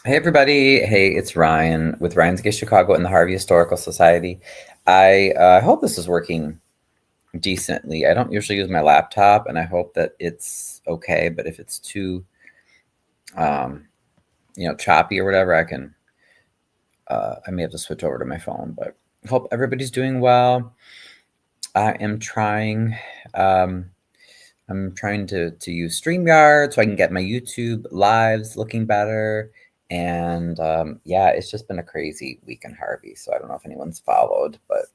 Hey everybody. Hey, it's Ryan with Ryan's Gay Chicago and the Harvey Historical Society. I hope this is working decently. I don't usually use my laptop, and I hope that it's okay. But if it's too, um, choppy or whatever, I may have to switch over to my phone. But I hope everybody's doing well. I am trying. Um, I'm trying to use StreamYard so I can get my YouTube lives looking better. And yeah, it's just been a crazy week in Harvey. So I don't know if anyone's followed, but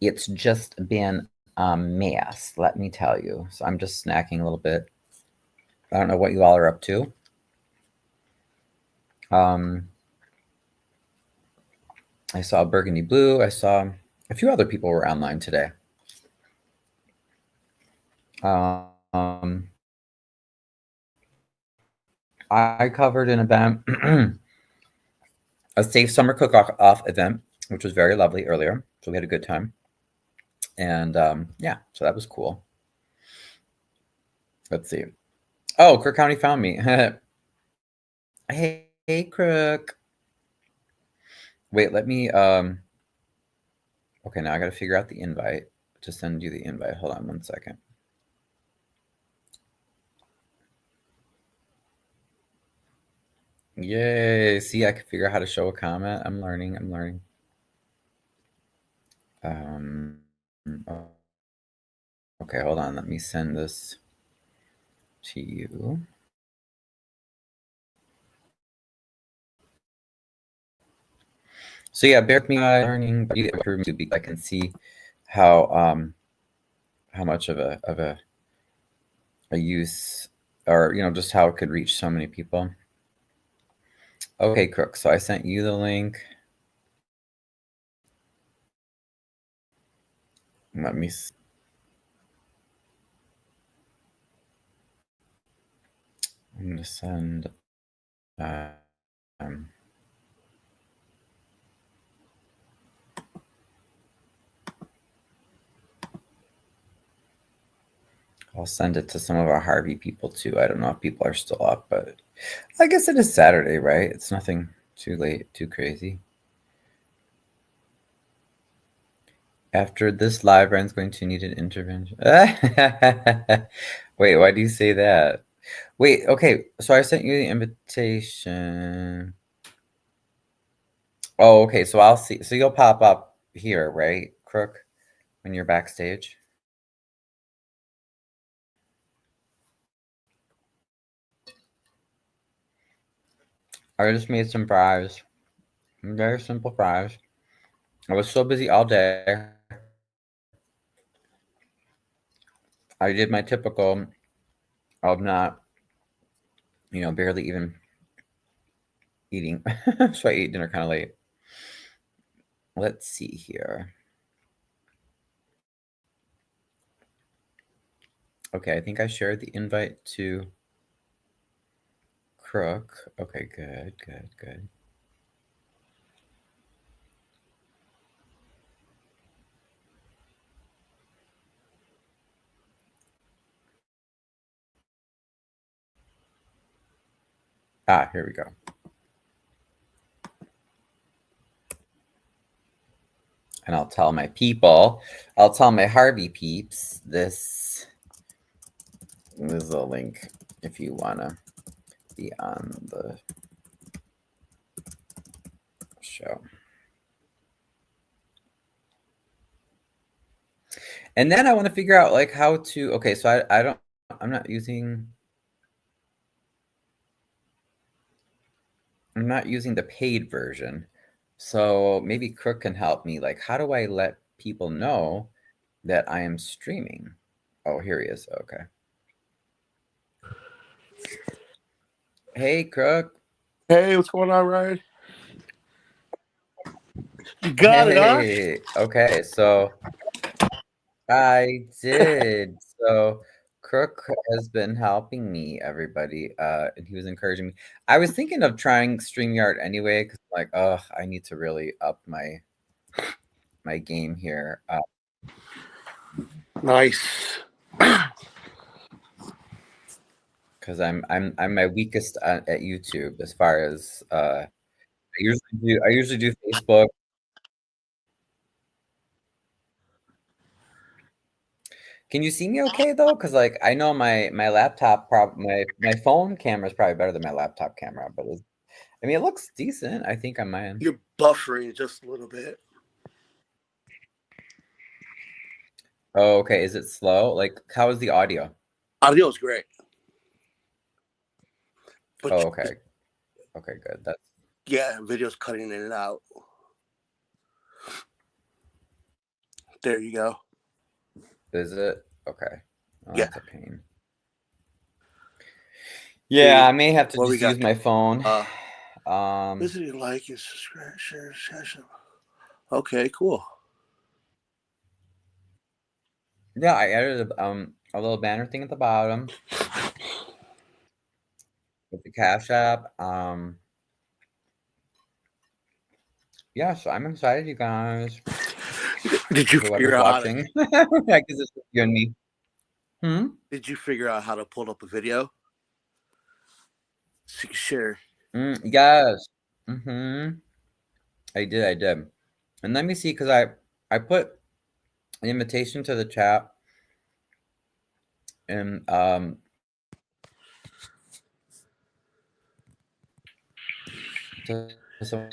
it's just been a mess, let me tell you. So I'm just snacking a little bit. I don't know what you all are up to. I saw Burgundy Blue. I saw a few other people were online today. Um, I covered an event, a safe summer cook-off event, which was very lovely earlier. So we had a good time. And yeah, so that was cool. Let's see. Oh, Crook County found me. Hey, Crook. Wait, let me. Okay, now I got to figure out the invite to send you the invite. Hold on 1 second. Yay! See, I can figure out how to show a comment. I'm learning. I'm learning. Okay, hold on. Let me send this to you. So yeah, bear with me learning, but I can see how much of a use, or just how it could reach so many people. Okay, Crook. So I sent you the link. Let me. I'm gonna send. Um, I'll send it to some of our Harvey people too. I don't know if people are still up, but I guess it is Saturday, right? It's nothing too late, too crazy. After this live, Ryan's going to need an intervention. Wait, why do you say that? Wait, okay. So I sent you the invitation. Oh, okay. So I'll see. So you'll pop up here, right, Crook, when you're backstage? I just made some fries. Very simple fries. I was so busy all day. I did my typical of not, barely even eating. So I ate dinner kind of late. Let's see here. Okay, I think I shared the invite to Crook. Okay, good, good, good. Here we go. And I'll tell my people, I'll tell my Harvey peeps, this is a link if you want to be on the show. And then I want to figure out like how to, okay, so I'm not using the paid version. So maybe Crook can help me. Like, how do I let people know that I am streaming? Oh, here he is. Okay. Hey, Crook. Hey, what's going on, Ryan? You got it, huh? Hey. Okay, so I did. So Crook has been helping me, everybody, and he was encouraging me. I was thinking of trying StreamYard anyway, because like, oh, I need to really up my game here. Nice. because I'm my weakest at YouTube as far as I usually do Facebook. Can you see me okay though? Because like I know my laptop my phone camera is probably better than my laptop camera, but I mean it looks decent. I think on my end. You're buffering just a little bit. Oh, okay. Is it slow? Like how is the audio? Audio is great, but Oh, okay. Okay, good. That's yeah, video's cutting in and out. There you go. is it? Okay. Oh, Yeah. that's a pain. Yeah, I may have to What we just use got? my phone. Visiting, like, and subscribe, share. Okay, cool. Yeah, I added a little banner thing at the bottom with the Cash App. Yeah, so I'm excited, you guys. Did you figure Whoever's out watching, I guess it's just you and me. Did you figure out how to pull up a video so you can share? Yes. I did. And let me see, because I put an invitation to the chat and to some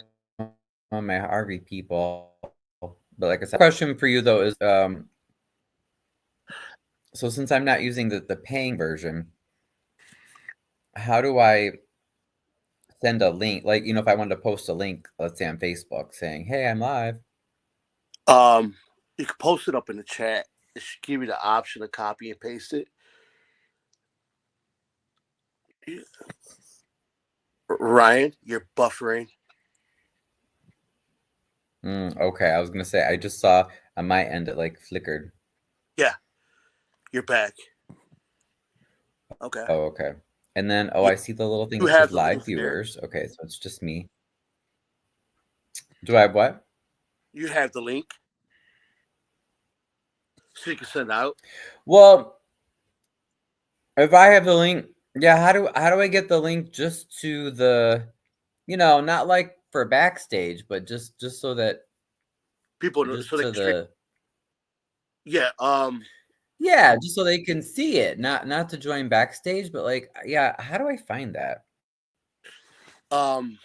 of my Harvey people. But like I said, question for you though is so since I'm not using the paying version, how do I send a link? Like, if I wanted to post a link, let's say on Facebook saying, "Hey, I'm live." You can post it up in the chat. It should give you the option to copy and paste it. Ryan, you're buffering. Okay, I was gonna say I just saw on my end it like flickered. Yeah, you're back. Okay. Oh, okay. And then You, I see the little thing you that have says the live link there. viewers. Okay, so it's just me. Do I have what? You have the link, so you can send out. Well, if I have the link, yeah, how do I get the link just to the, not like for backstage, but just so that People just so they to can share. the Yeah. yeah, just so they can see it, not to join backstage, but like yeah, how do I find that? Um.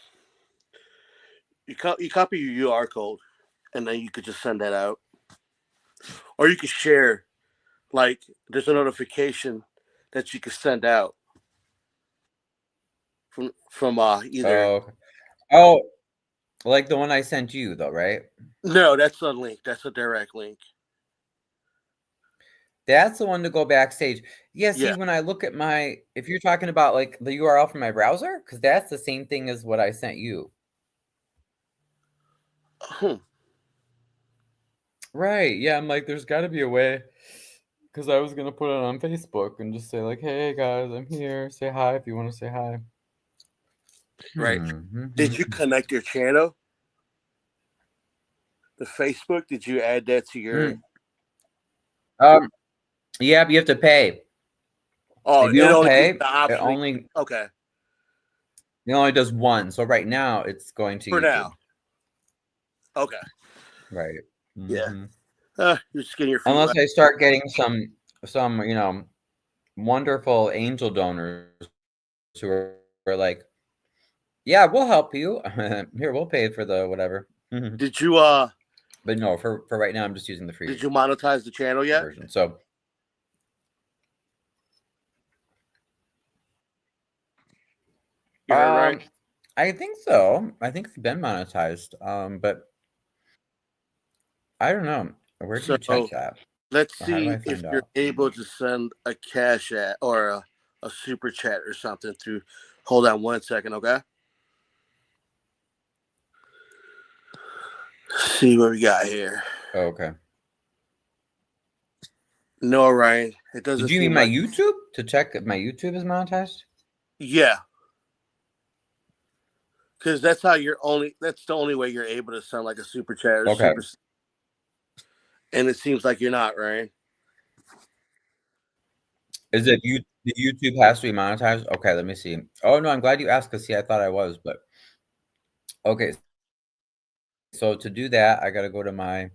You copy your UR code, and then you could just send that out, or you could share. Like, there's a notification that you could send out from either. Oh, oh, like the one I sent you though, right? No, that's a link. That's a direct link. That's the one to go backstage. Yeah, see, Yeah. when I look at if you're talking about like the URL from my browser, because that's the same thing as what I sent you. Right. Yeah, I'm like, there's got to be a way. Because I was going to put it on Facebook and just say, like, hey, guys, I'm here. Say hi if you want to say hi. Right. Did you connect your channel? The Facebook? Did you add that to your? Yeah, but you have to pay. Oh, If you it don't only gives pay, you the option. Okay. it only does one. So right now, it's going to For YouTube. now. Okay. Right. Yeah. You're just getting your feet Unless wet. I start getting some, wonderful angel donors who are like, yeah, we'll help you. Here, we'll pay for the whatever. Did you But no, for right now, I'm just using the free Did you monetize the channel yet? version. So, You heard right. I think so. I think it's been monetized. But I don't know. Where do So you check that? let's Or how do see I if find you're out? able to send a cash at or a super chat or something through. Hold on 1 second, okay? See what we got here. Oh, okay. No, Ryan. It doesn't Did you mean seem my like. YouTube to check if my YouTube is monetized? Yeah. Because that's how you're only. That's the only way you're able to send like a super chat or Okay. super. And it seems like you're not, Ryan. Is it you? The YouTube has to be monetized? Okay, let me see. Oh, no, I'm glad you asked because, see, I thought I was, but okay. So to do that, I got to go to my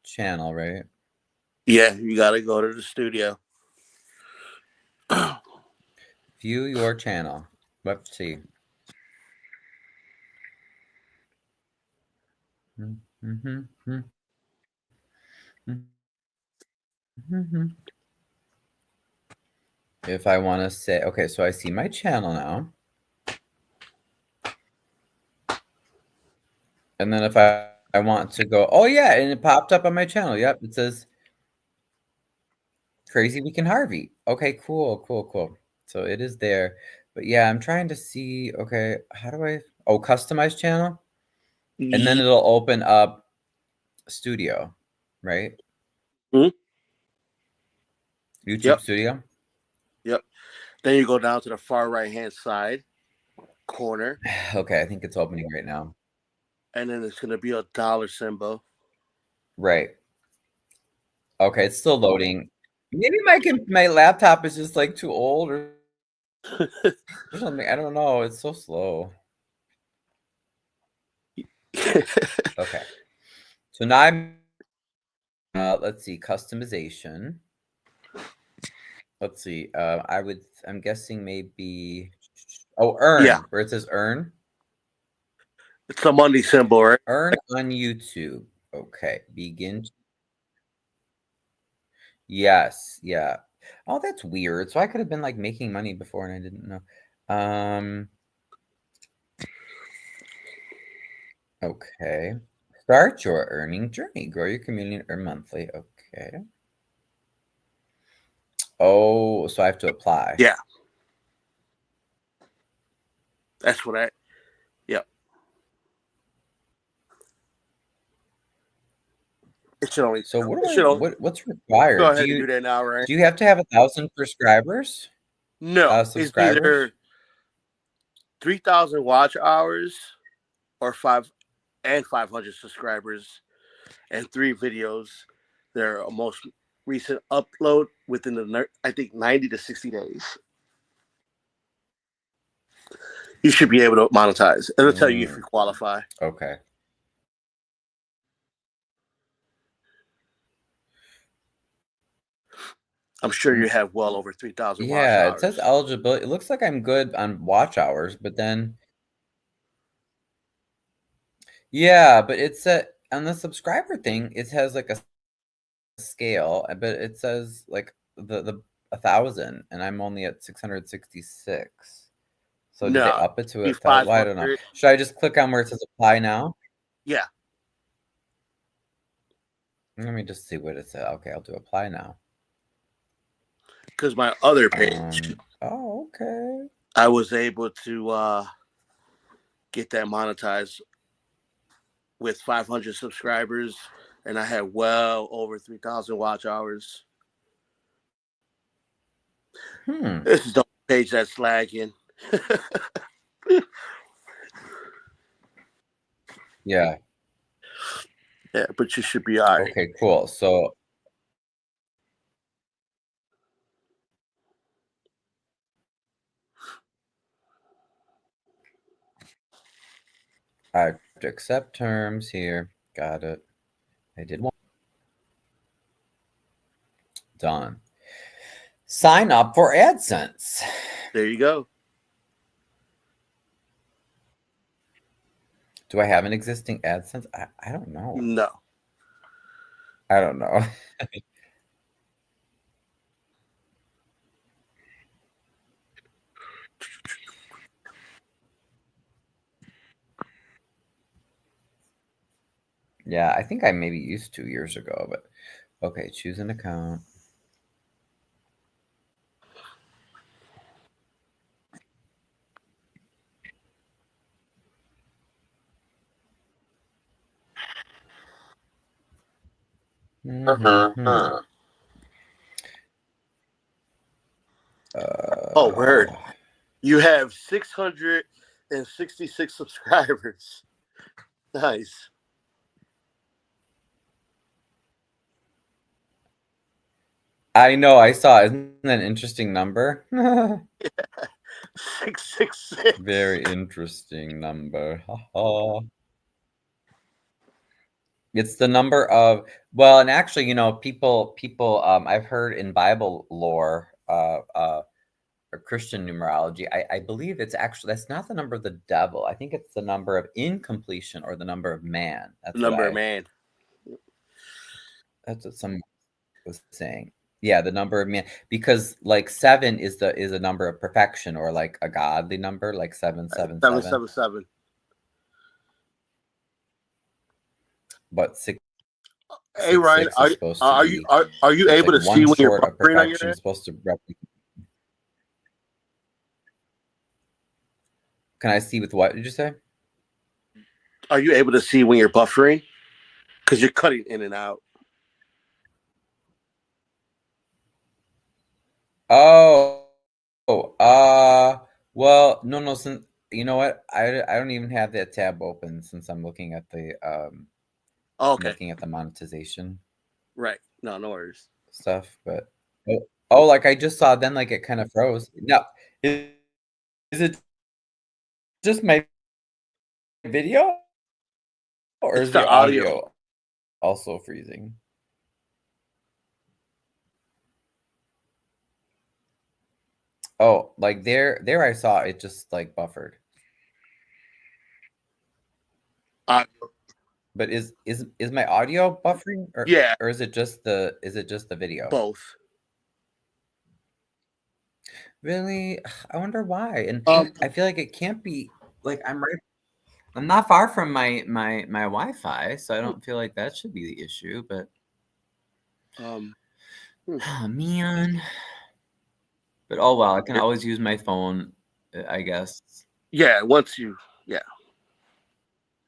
channel, right? Yeah, you got to go to the studio. View your channel. Let's see. If I want to say, okay, so I see my channel now. And then if I want to go, oh yeah, and it popped up on my channel. Yep, it says Crazy Week in Harvey. Okay, cool. So it is there. But yeah, I'm trying to see, okay, how do I, oh, customize channel? And then it'll open up Studio, right? Mm-hmm. YouTube Yep. Studio. Yep. Then you go down to the far right hand side corner, Okay, I think it's opening right now. and then it's going to be a dollar symbol. Right. Okay, it's still loading. Maybe my laptop is just like too old or something. I don't know. It's so slow. Okay. So now let's see, customization. Let's see. I'm guessing maybe Yeah, earn, where it says earn. it's a money symbol, right? Earn on YouTube. Okay. Begin. Yes, yeah. Oh, that's weird. So I could have been like making money before and I didn't know. Okay. Start your earning journey. Grow your community and earn monthly. Okay. Oh, so I have to apply. Yeah, that's what I. Yep. It should only. So what It do I should only. what's Go required? ahead and do that now, right? Do you have to have 1,000 subscribers? No, it's Subscribers? either 3,000 watch hours or 500 subscribers and 3 videos. Their most recent upload within I think 90 to 60 days. You should be able to monetize. It'll tell you if you qualify. Okay. I'm sure you have well over 3,000 watch Yeah, it says hours. eligibility. It looks like I'm good on watch hours, but then yeah, but it's on the subscriber thing, it has like a scale, but it says like the 1,000 and I'm only at 666. So did they No, up it to be 1,000? Well, I don't know. 500. Should I just click on where it says apply now? Yeah, Let me just see what it says. Okay, I'll do apply now. because my other page, Oh, okay. I was able to get that monetized with 500 subscribers, and I had well over 3,000 watch hours. This is the page that's lagging. Yeah. Yeah, but you should be all right. Okay, cool. So I have to accept terms here. Got it. I did one. Done. Sign up for AdSense. There you go. Do I have an existing AdSense? I don't know. No. I don't know. Yeah, I think I maybe used 2 years ago, but okay, choose an account. Oh, word. You have 666 subscribers. Nice. I know, I saw. Isn't that an interesting number? 666. Very interesting number. It's the number of, well, and actually, people I've heard in Bible lore, or Christian numerology, I believe it's actually that's not the number of the devil. I think it's the number of incompletion or the number of man. Number man. That's what some was saying. Yeah, the number of man, because like seven is a number of perfection, or like a godly number, like 777. 777. But six Hey six Ryan, six is supposed to be, are you it's able like to see one when you're short of buffering on your perfection, end? supposed to replicate. Can I see with what did you say? Are you able to see when you're buffering? Because you're cutting in and out. Oh, well, no, since you know what, I don't even have that tab open since I'm looking at the Oh, I'm okay. looking at the monetization Right. No, no worries. stuff, but like I just saw, then like it kind of froze. No, is it just my video, or It's is the the audio. audio also freezing? Oh, like there I saw it just like buffered. Uh, But is my audio buffering, yeah, or is it just the video? both. Really? I wonder why. And Um, I feel like it can't be, like I'm not far from my Wi-Fi, so I don't feel like that should be the issue, but um, hmm. oh man. But oh well, I can always use my phone, I guess. Yeah, once you, yeah,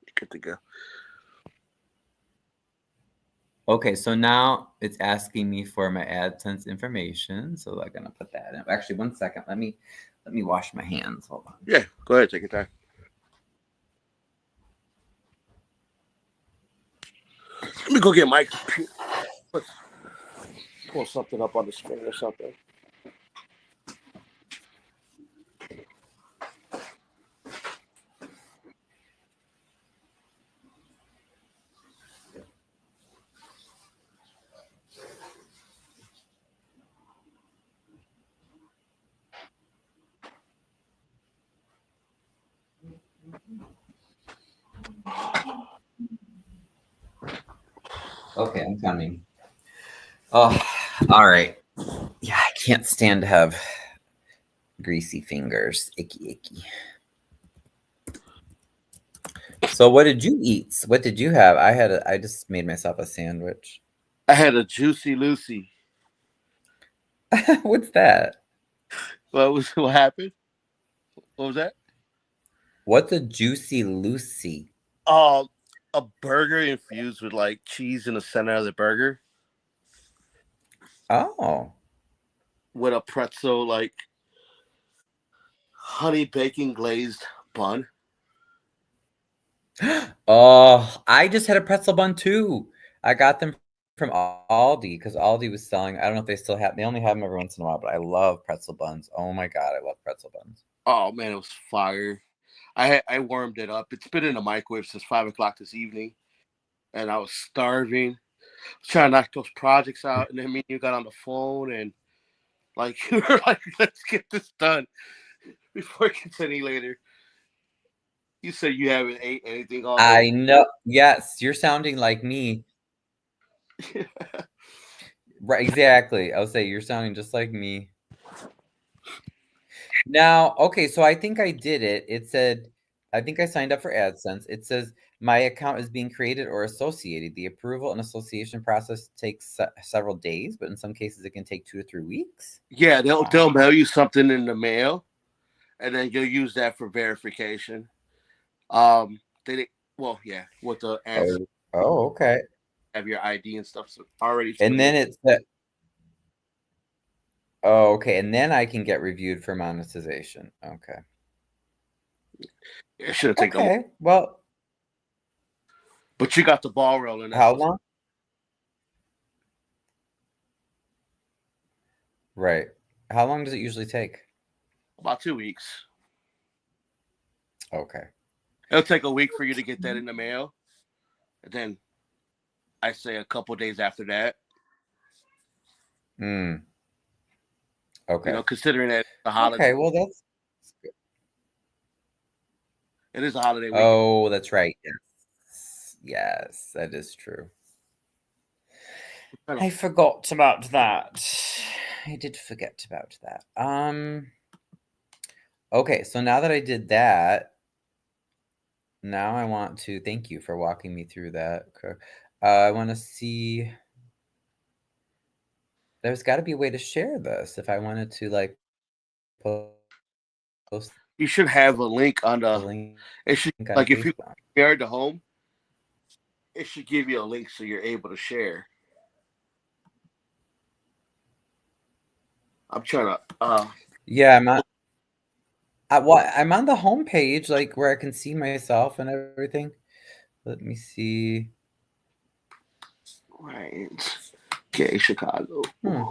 you're good to go. Okay, so now it's asking me for my AdSense information, so I'm gonna put that in. Actually, one second. Let me wash my hands. Hold on. Yeah, go ahead, take your time. Let me go get my computer. Let's pull something up on the screen or something. Okay, I'm coming. Oh, all right. Yeah, I can't stand to have greasy fingers. Icky, icky. So, what did you eat? What did you have? I just made myself a sandwich. I had a Juicy Lucy. What's that? What happened? What was that? What's a juicy Lucy? Um, a burger infused with like cheese in the center of the burger Oh. with a pretzel, like honey bacon glazed bun. Oh, I just had a pretzel bun too. I got them from Aldi because Aldi was selling. I don't know if they still have. They only have them every once in a while, but I love pretzel buns. Oh my god, I love pretzel buns. Oh man, it was fire. I warmed it up. It's been in the microwave since 5 o'clock this evening, and I was starving. Trying to knock those projects out, and then me and you got on the phone, and like you were like, "Let's get this done before it gets any later." You said you haven't ate anything all day. I know. Yes, you're sounding like me. Right, exactly. I'll say you're sounding just like me. Now, okay, so I think I did it. It said, I think I signed up for AdSense. It says my account is being created or associated. The approval and association process takes several days, but in some cases it can take 2 to 3 weeks. Yeah, they'll Wow. they'll mail you something in the mail, and then you'll use that for verification. They well, yeah, with the answer, Oh, oh, okay. have your ID and stuff already And familiar. then it said, oh, okay, and then I can get reviewed for monetization. Okay. It shouldn't take no more. Okay. Well, But you got the ball rolling. That's how what's long? Right. How long does it usually take? About 2 weeks. Okay. It'll take a week for you to get that in the mail, and then I say a couple days after that. Mm, okay. Considering that the holiday, Okay. Well, that's good. it is a holiday weekend. Oh, that's right. Yes. Yes, that is true. Kind of, I forgot about that. I did forget about that. Okay, so now that I did that, now I want to thank you for walking me through that. I want to see. There's got to be a way to share this if I wanted to like post you should have a link on the the. link It should on like if you Facebook. share the home, it should give you a link so you're able to share. I'm trying to. Yeah, I'm on the homepage, like where I can see myself and everything. Let me see. Right. Okay, Chicago. Hmm.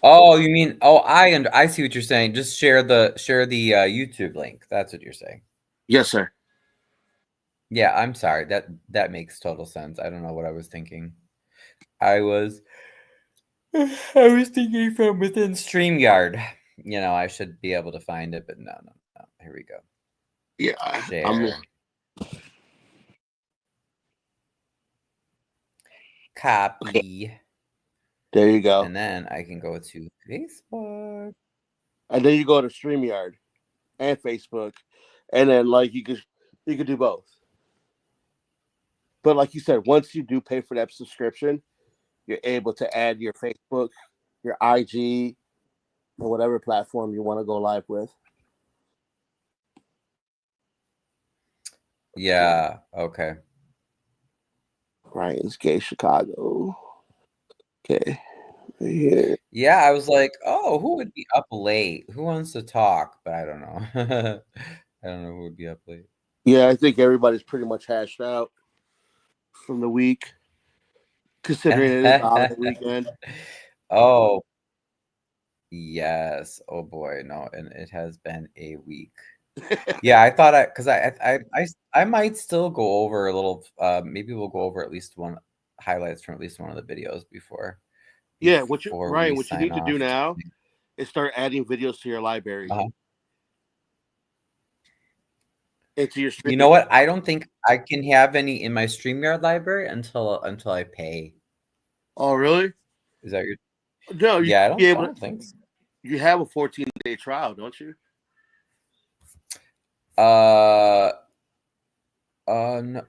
Oh, you mean? Oh, I see what you're saying. Just share the YouTube link. That's what you're saying. Yes, sir. Yeah, I'm sorry. That makes total sense. I don't know what I was thinking. I was I was thinking from within StreamYard. I should be able to find it, but no, no, no. Here we go. Yeah, I'm. Share. Okay, Copy. there you go. And then I can go to Facebook. And then you go to StreamYard and Facebook, and then like you could do both. But like you said, once you do pay for that subscription, you're able to add your Facebook, your IG, or whatever platform you want to go live with. Okay. Yeah, okay. Ryan's Gay Chicago. Okay. Right here. Yeah, I was like, "Oh, who would be up late? Who wants to talk?" But I don't know. I don't know who would be up late. Yeah, I think everybody's pretty much hashed out from the week, considering it is the holiday weekend. Oh, yes. Oh boy, no, and it has been a week. Yeah, I thought because I might still go over a little. Maybe we'll go over at least one highlights from at least one of the videos Yeah, before Ryan, we what you sign need to do off. now is start adding videos to your library Uh-huh. into your You stream. know what? I don't think I can have any in my StreamYard library until I pay. Oh, really? Is that your? No, you Yeah, should be I able to. don't think so. You have a 14-day trial, don't you? Uh, no,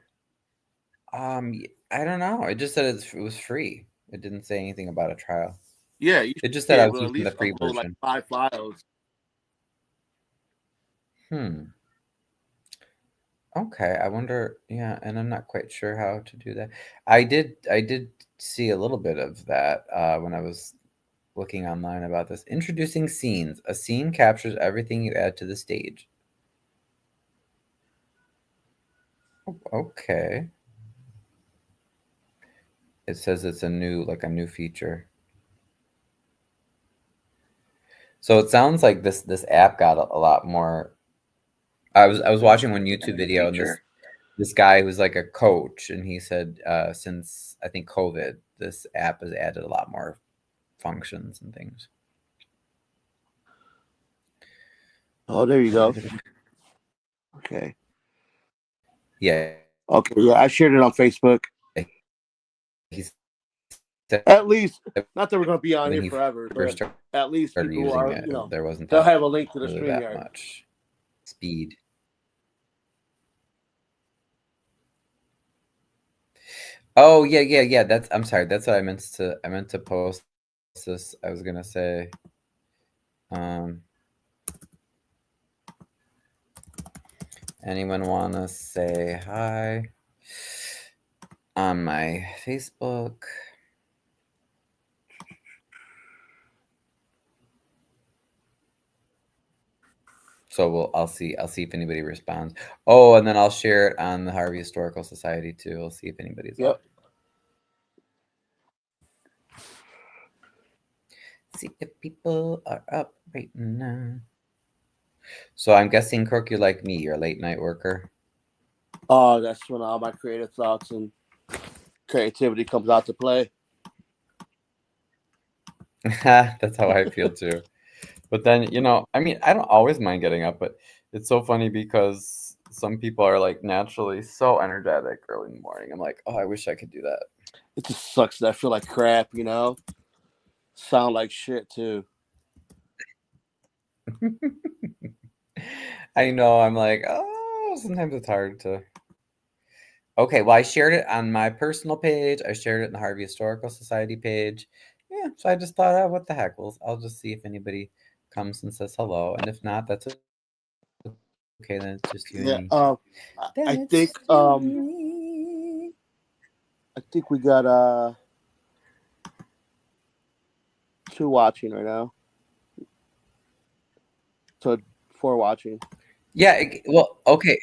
I don't know. It just said it was free. It didn't say anything about a trial. Yeah, you It should just be said I able was to at using the least free upload like version. 5 files. Hmm. Okay. I wonder. Yeah, and I'm not quite sure how to do that. I did see a little bit of that when I was looking online about this. Introducing scenes. A scene captures everything you add to the stage. Okay. It says it's a new feature. So it sounds like this app got a lot more. I was watching one YouTube video and this guy who's like a coach and he said since I think COVID, this app has added a lot more functions and things. Oh, there you go. Okay. Yeah, Okay. Yeah, I shared it on Facebook. he said At least, not that we're going to be on when here he forever, first but at least started people using are, it, there wasn't they'll that have a link to the really that StreamYard. much speed. Oh yeah, yeah, yeah. I'm sorry. That's what I meant to post this. I was gonna say, um, anyone wanna say hi on my Facebook? So I'll see if anybody responds. Oh, and then I'll share it on the Harvey Historical Society too. I'll see if anybody's Yep. up. see if people are up right now. So I'm guessing, Crook, you're like me. You're a late night worker. Oh, that's when all my creative thoughts and creativity comes out to play. That's how I feel too. But then, I mean, I don't always mind getting up, but it's so funny because some people are like naturally so energetic early in the morning. I'm like, oh, I wish I could do that. It just sucks that I feel like crap, you know? Sound like shit too. I know. I'm like, oh, sometimes it's hard to. Okay, well, I shared it on my personal page. I shared it in the Harvey Historical Society page. Yeah, so I just thought, oh, what the heck? I'll just see if anybody comes and says hello, and if not, that's okay. Then it's just you and Yeah. me. I Then it's think just you and me. I think we got two watching right now. So four watching. Yeah. Well, okay.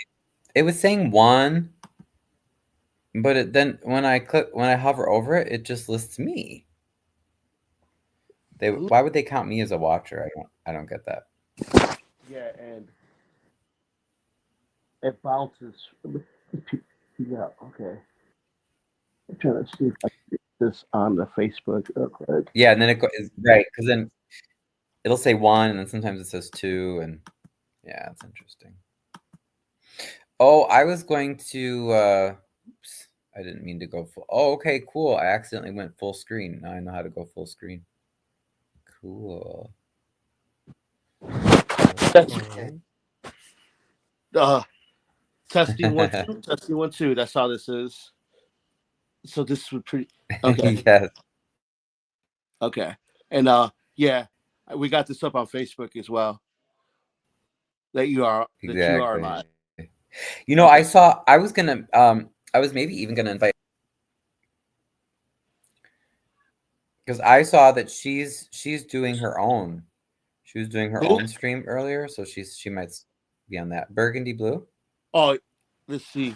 It was saying one, but then when I hover over it, it just lists me. Why would they count me as a watcher? I don't get that. Yeah, and it bounces. Yeah, okay. I'm trying to see if I can get this on the Facebook real quick. Yeah, and then it goes right because then it'll say one, and then sometimes it says two, and yeah, it's interesting. Oh, I was going to. Oops, I didn't mean to go full. Oh, okay, cool. I accidentally went full screen. Now I know how to go full screen. Cool. That's okay. Okay. Uh, testing one two. Testing one two. That's how this is. So this would pretty. Okay. Yes, Okay. And yeah, we got this up on Facebook as well. That you are exactly. live. I Okay. saw. I was maybe even gonna invite because I saw that she's doing her own. She was doing her Who? own stream earlier, so she might be on that. Burgundy blue. Oh, let's see.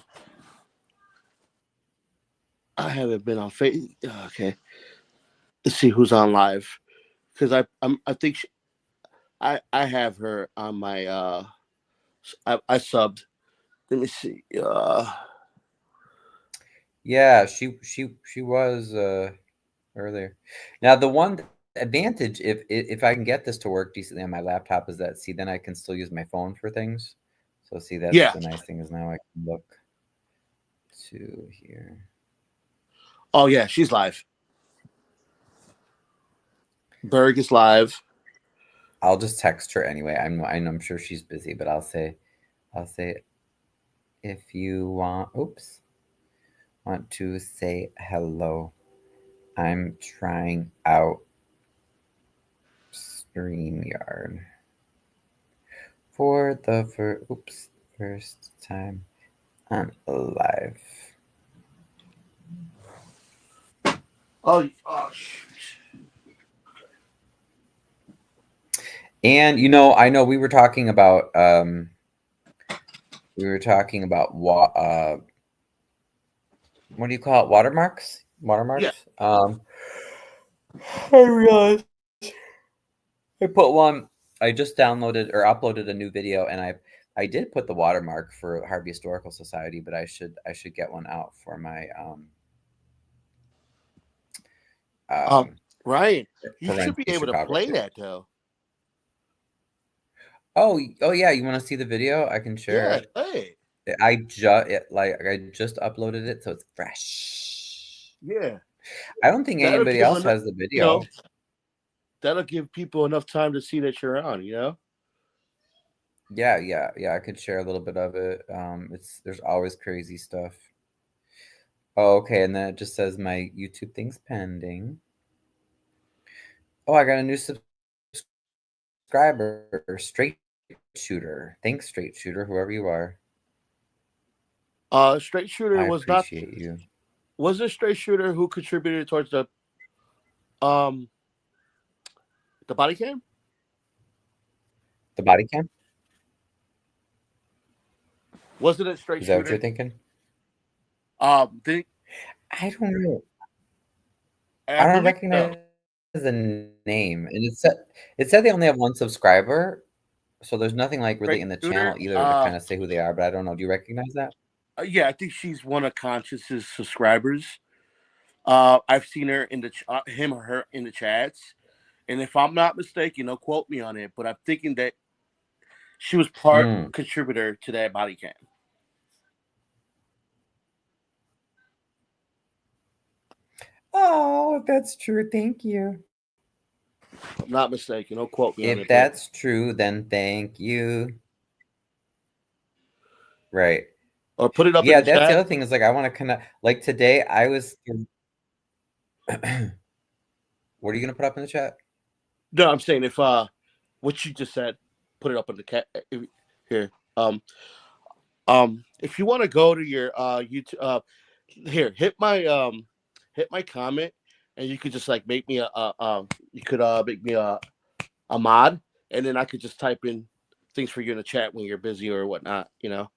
I haven't been on Facebook. Okay. Let's see who's on live because I think I have her on my I subbed. Let me see. Yeah, she was earlier. Now the one advantage, if I can get this to work decently on my laptop, is that see then I can still use my phone for things. So see that's Yeah. the nice thing is now I can look to here. Oh yeah, she's live. Berg is live. I'll just text her anyway. I'm sure she's busy, but I'll say if you want to say hello. I'm trying out StreamYard for the first time on live. Oh shoot. And I know we were talking about what do you call it? Watermarks? Yeah. Watermarks? I realized I put one. I just downloaded or uploaded a new video, and I did put the watermark for Harvey Historical Society, but I should get one out for my Um, um Ryan, you for should Ryan's be Geek able to Chicago play too. that though. Oh yeah, you want to see the video? I can share Yeah, it. play I just uploaded it, so it's fresh. Yeah. I don't think That'll anybody give else enough. has the You know, video. that'll give people enough time to see that you're on. You know. Yeah, yeah, yeah. I could share a little bit of it. There's always crazy stuff. Oh, okay, and then it just says my YouTube thing's pending. Oh, I got a new subscriber, Straight Shooter. Thanks, Straight Shooter, whoever you are. Straight shooter I was not. appreciate you. Was a straight shooter who contributed towards um the body cam? The body cam? Wasn't it straight Is that what you're shooter? thinking? Did I don't know. I I don't believe so. recognize the name, and it said they only have one subscriber, so there's nothing like really Straight in the shooter. channel either to kind of say who they are. But I don't know. Do you recognize that? Yeah, I think she's one of Conscious's subscribers. I've seen her in the him or her in the chats, and if I'm not mistaken, don't quote me on it, but I'm thinking that she was part Mm. contributor to that body cam. Oh, if that's true, thank you. If I'm not mistaken, don't quote me on If it, but that's true, then thank you. Right. or put it up in Yeah, the that's the chat. other thing is like I want to connect. Like today, I was. What are you gonna put up in the chat? No, I'm saying if what you just said, put it up in the cat here. If you want to go to your YouTube, here hit my comment, and you could just like make me you could make me a mod, and then I could just type in things for you in the chat when you're busy or whatnot. You know,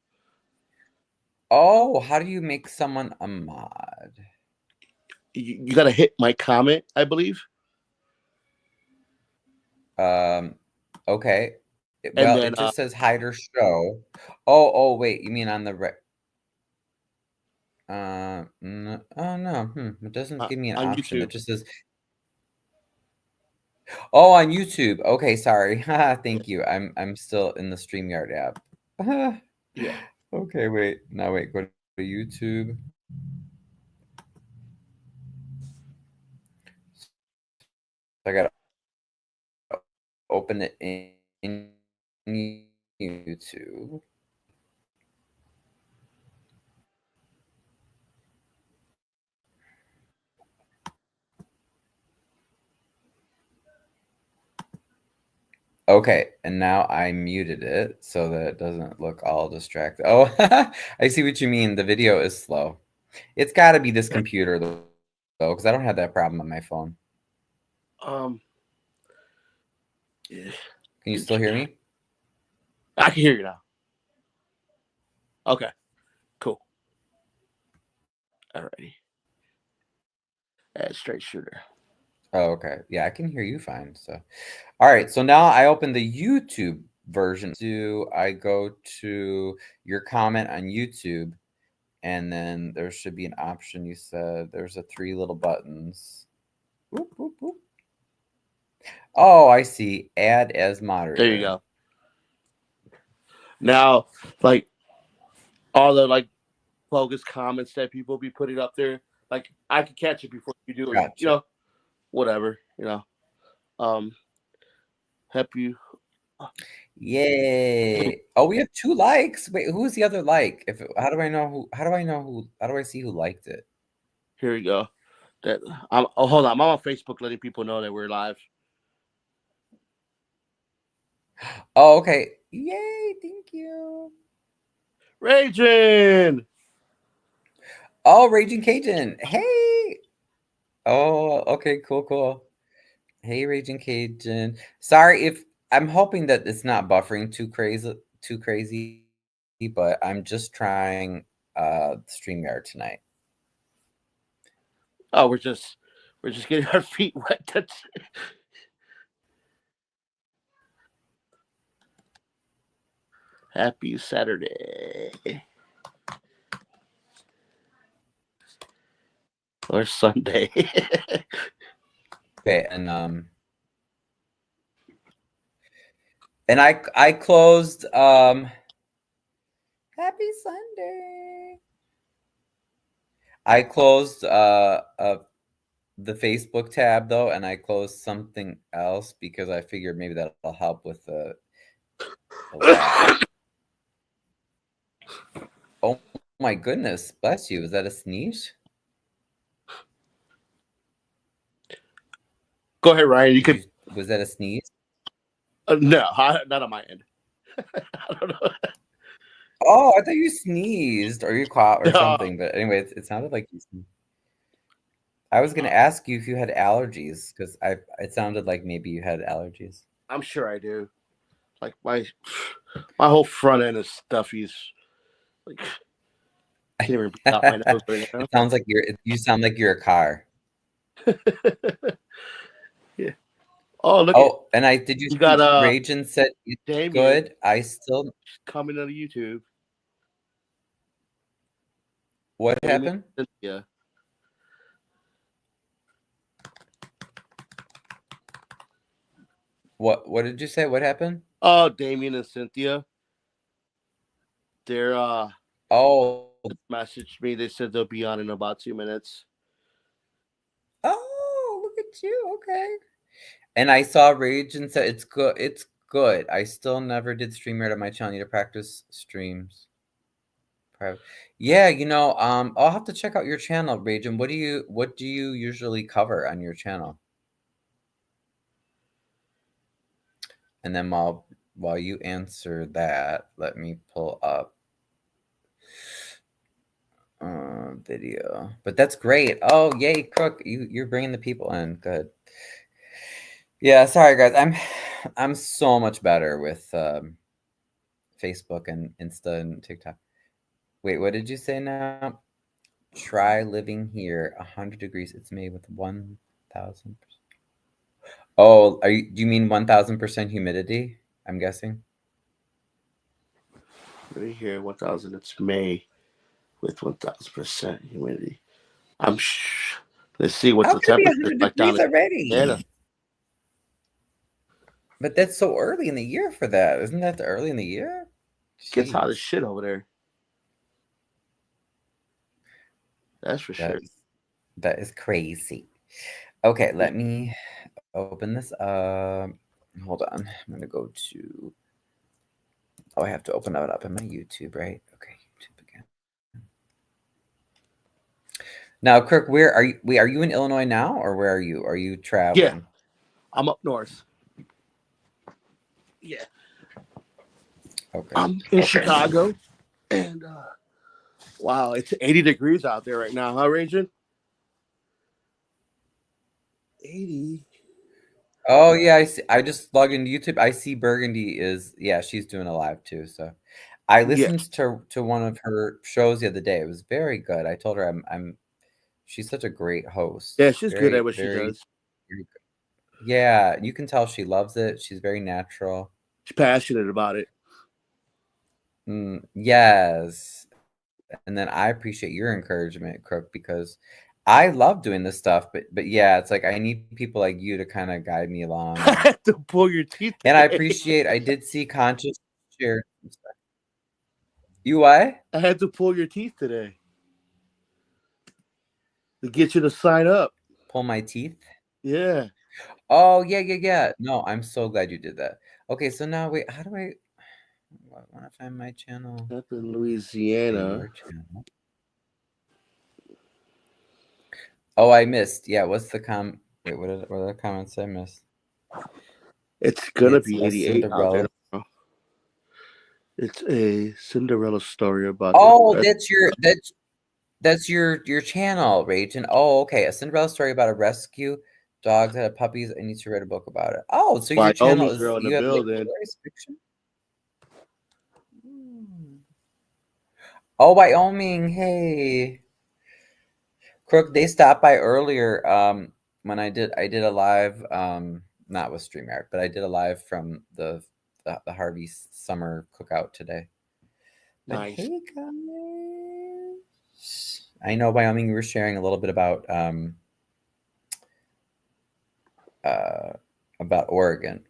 Oh, how do you make someone a mod? you got to hit my comment, I believe, Um, okay. and Well, then it just says hide or show. Oh, wait. You mean on the oh no, it doesn't give me an on option. It YouTube. just says, oh, on YouTube. Okay, sorry. Thank you. I'm still in the StreamYard app. Yeah, Okay, wait. Now wait, go to YouTube. I gotta open it in YouTube. Okay, and now I muted it so that it doesn't look all distracted. Oh, I see what you mean. The video is slow. It's got to be this computer though, because I don't have that problem on my phone. yeah. Can you still hear me? I can hear you now. Okay, cool. Alrighty, straight shooter. Oh, okay. Yeah, I can hear you fine. So, all right. So now I open the YouTube version. Do I go to your comment on YouTube, and then there should be an option. You said there's a 3 little buttons. Whoop, whoop, whoop. Oh, I see. Add as There you moderator. go. Now, like all the like bogus comments that people be putting up there, like I could catch it before you do it. You Gotcha. know, whatever. You know, um, help you. Yay. Oh, we have 2 likes. Wait, who's the other like? If how do I know who how do I see who liked it? Here we go. That I'm. Oh, hold on. I'm on Facebook letting people know that we're live. Oh, okay. Yay, thank you. Raging. Oh, Raging Cajun. Hey. Oh, okay, cool. Hey, Raging Cajun. Sorry if I'm hoping that it's not buffering too crazy, but I'm just trying StreamYard tonight. Oh, we're just getting our feet wet. That's happy Saturday or Sunday. Okay, and I closed Happy Sunday. I closed the Facebook tab though, and I closed something else because I figured maybe that'll help with the lag. Oh my goodness, bless you. Is that a sneeze? Go ahead, Ryan. You Did could. you was that a sneeze? No, not on my end. I don't know. Oh, I thought you sneezed or you coughed or No, something. But anyway, it sounded like you sneezed. I was gonna ask you if you had allergies because I it sounded like maybe you had allergies. I'm sure I do. Like my whole front end is stuffy. Is like can't even breathe out my nose right now. It sounds like you sound like you're a car. Yeah. Oh, look at Oh, and I did you you see got Ragin said it's Damien good? I still coming on YouTube. what Damien happened? Cynthia. What did you say? What happened? Oh, Damien and Cynthia. They're Oh, messaged me. They said they'll be on in about 2 minutes. oh, look at you. Okay. And I saw Ragin said it's good. It's good. I still never did StreamYard on my channel. I need to practice streams. Yeah, I'll have to check out your channel, Ragin. What do you usually cover on your channel? And then while you answer that, let me pull up video. But that's great. Oh, yay, Crook! You're bringing the people in. Good. Yeah, sorry guys. I'm so much better with Facebook and Insta and TikTok. Wait, what did you say now? Try living here 100 degrees. It's made with 1,000%. Oh, do you mean 1,000% humidity? I'm guessing. Right here, 1,000. It's May with 1,000% humidity. Let's see what How the could it be temperature is 100 like down degrees in Indiana. already? But that's so early in the year for that. Isn't that early in the year? Gets hot as Jeez. shit over there. That's for That sure. that is crazy. Okay, let me open this up. Hold on. I'm gonna go to. Oh, I have to open it up in my YouTube, right? Okay, YouTube again. Now, Kirk, where are you? Wait, are you in Illinois now, or where are you? Are you Yeah, traveling? I'm up north. Yeah, Okay. I'm in Chicago, and wow, it's 80 degrees out there right now, huh, Raging? 80. Oh yeah, I see. I just logged into YouTube. I see Burgundy is yeah, she's doing a live too. So I Yeah, listened to one of her shows the other day. It was very good. I told her I'm she's such a great yeah, host. she's good at Very, what she very, does. very good. Yeah, you can tell she loves it. She's very natural. She's passionate about it. Yes. And then I appreciate your encouragement, Crook, because I love doing this stuff, but yeah, it's like I need people like you to kind of guide me along I had to pull your teeth and I today. appreciate I did see conscious share some stuff. You what? I had to pull your teeth today to get you to sign up. Pull my teeth? Yeah, Oh, yeah, yeah, yeah. No, I'm so glad you did that. Okay, so now wait, how do I want to find my channel? up in Okay, Louisiana. your channel. Oh, I missed. Yeah, what's the wait, what are the comments I missed? It's gonna It's be a 88 out there Cinderella. tomorrow. It's a Cinderella story about the Oh, that's your channel, Rach. And oh, okay, a Cinderella story about a rescue dogs that have puppies. I need to read a book about it. Oh, so your channel Wyoming is girl in the you have liquid building. stories, fiction? Hmm. Oh, Wyoming. Hey. Crook, they stopped by earlier when I did a live not with StreamYard, but I did a live from the Harvey summer cookout today. But Nice. hey guys. I know Wyoming we were sharing a little bit uh about Oregon.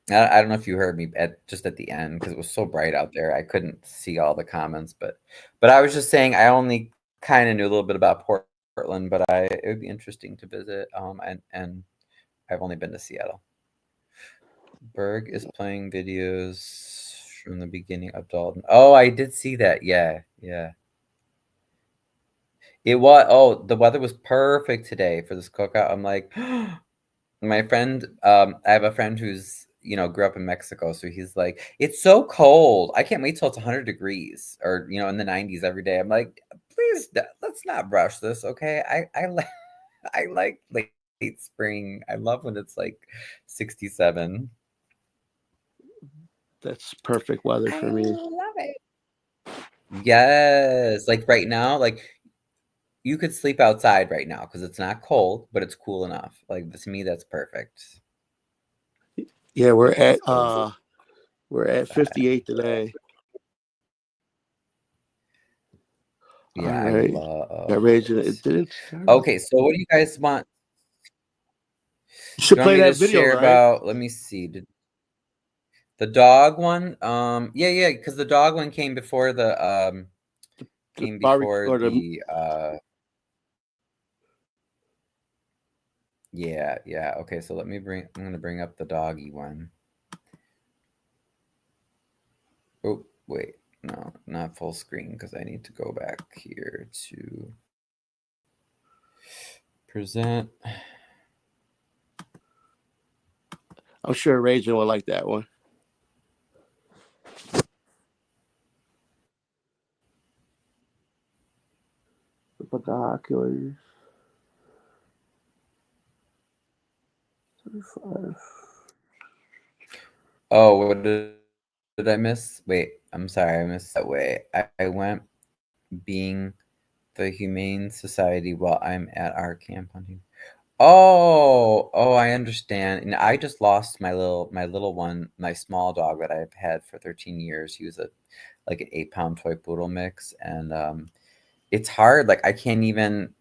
I don't know if you heard me just at the end because it was so bright out there. I couldn't see all the comments, but I was just saying I only kind of knew a little bit about Portland, but it would be interesting to visit. And I've only been to Seattle. Berg is playing videos from the beginning of Dalton. Oh, I did see that. Yeah, yeah. It was. Oh, the weather was perfect today for this cookout. I'm like, my friend, I have a friend who's grew up in Mexico, so he's like, it's so cold. I can't wait till it's 100 degrees or in the 90s every day. I'm like, please, let's not rush this, okay? I like I like late spring. I love when it's like 67. That's perfect weather I for me. love it. Yes, like right now, like you could sleep outside right now because it's not cold, but it's cool enough. Like to me, that's perfect. Yeah, That's crazy. we're at 58 today. All Yeah, I right. That love raging. It it. didn't start. Okay, so what do you guys want? You should You want play me to that video, share right? about? Let me see. The dog one? Yeah, yeah, because the dog one The came barbecue before or the the yeah, yeah. Okay, so I'm gonna bring up the doggy one. Oh, wait. No, not full screen because I need to go back here to present. I'm sure Raging will like that one. The binoculars. 35. Oh, did I miss? Wait, I'm sorry, I missed that way. I went being the Humane Society while I'm at our camp hunting. Oh, oh, I understand. And I just lost my little one, my small dog that I've had for 13 years. He was a like an 8 pound toy poodle mix, and it's hard. Like I can't even.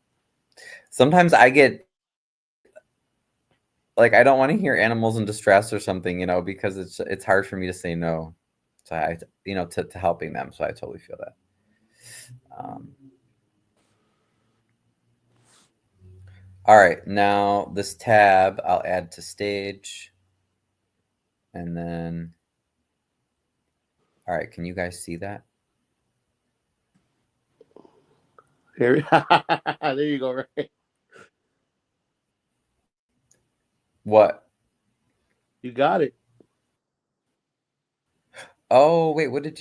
Sometimes I get like I don't want to hear animals in distress or something, because it's hard for me to say no. So to helping them. So I totally feel that. Um, all right, now this tab I'll add to stage, and then all right. Can you guys see that? Here, there you go, right? What? You got it. Oh wait, what did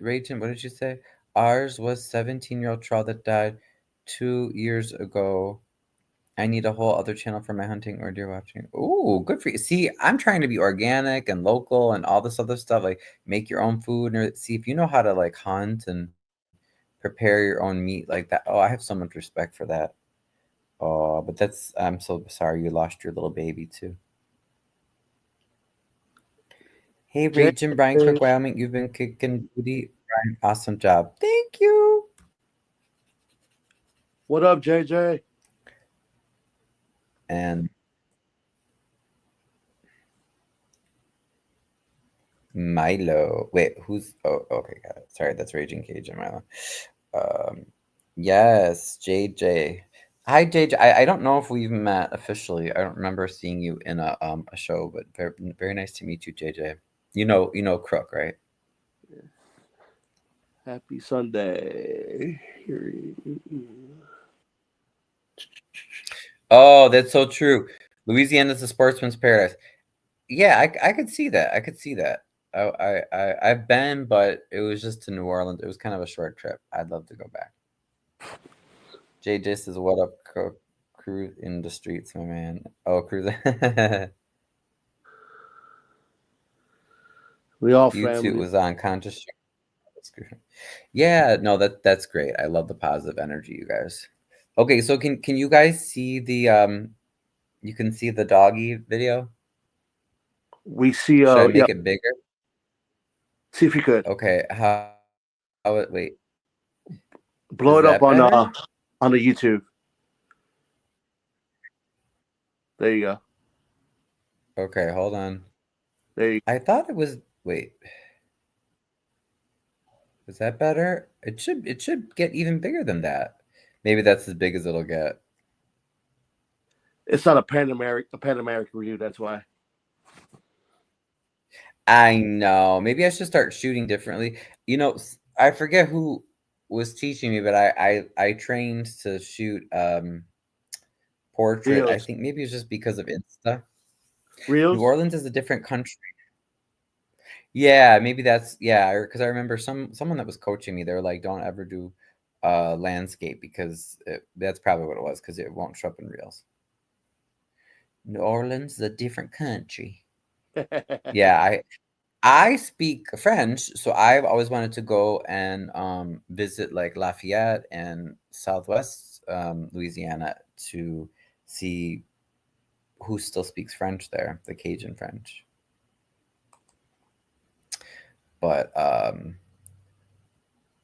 Rachel? What did you say? Ours was 17-year-old troll that died 2 years ago. I need a whole other channel for my hunting or deer watching. Ooh, good for you. See, I'm trying to be organic and local and all this other stuff, like make your own food and see if you know how to like hunt and prepare your own meat like that. Oh, I have so much respect for that. Oh, but I'm so sorry you lost your little baby too. Hey, Jay, Rach and Brian Cook, Wyoming, you've been kicking booty. Brian, awesome job. Thank you. what up, JJ? And Milo. Wait, who's? Oh, okay, got it. Sorry, that's Raging Cage and Milo. Um, yes, JJ. Hi, JJ. I don't know if we've met officially. I don't remember seeing you in a show, but very nice to meet you, JJ. You know Crook, right? Happy Sunday. Oh, that's so true. Louisiana's a sportsman's paradise. Yeah, I could see that. I could see that. I've been, but it was just to New Orleans. It was kind of a short trip. I'd love to go back. JJ says, "What up, cruise in the streets, my man?" Oh, cruise. We all YouTube family. was on conscious. Yeah, no, that's great. I love the positive energy, you guys. Okay, so can you guys see the you can see the doggy video? We see. Should I Yeah. make it bigger? See if you could Okay, how it wait. blow Is it up that better? on the YouTube. There you go. Okay, hold on. There you. I thought it was wait. Is that better? It should get even bigger than that. Maybe that's as big as it'll get. It's not a Pan American review. That's why. I know. Maybe I should start shooting differently. I forget who was teaching me, but I trained to shoot portrait. I Reels, think maybe it's just because of Insta. New reels. Orleans is a different country. Yeah, maybe that's yeah, because I remember someone that was coaching me, they were like, "Don't ever do landscape because that's probably what it was because it won't show up in reels." New Orleans is a different country. Yeah, I speak French, so I've always wanted to go and visit like Lafayette and Southwest Louisiana to see who still speaks French there, the Cajun French. But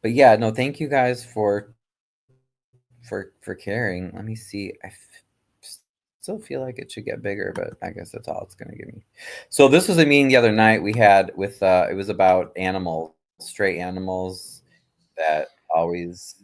yeah, no, thank you guys for caring. Let me see. Still feel like it should get bigger, but I guess that's all it's going to give me. So this was a meeting the other night we had with it was about animals, stray animals that always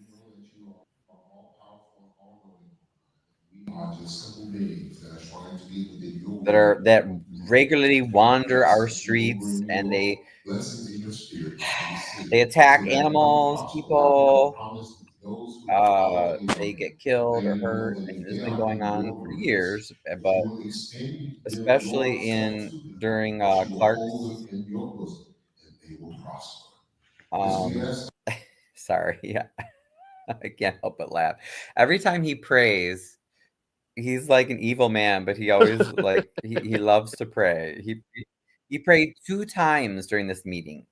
are just simple beings that are trying to get within your will. that And regularly wander just our that you will streets, bring and your blessings in your spirit to be they seen attack so that you can animals, prosper. The people. promise that those who are called They Abraham, get killed or they know hurt, that and if it's they been are going in on your for purpose, years. that you But will extend especially yourself in to them, during that you will hold Clark's. them in your bosom, and they will prosper. This we Um, ask. sorry, yeah, I can't help but laugh every time he prays. He's like an evil man, but he always like he loves to pray. He prayed 2 times during this meeting.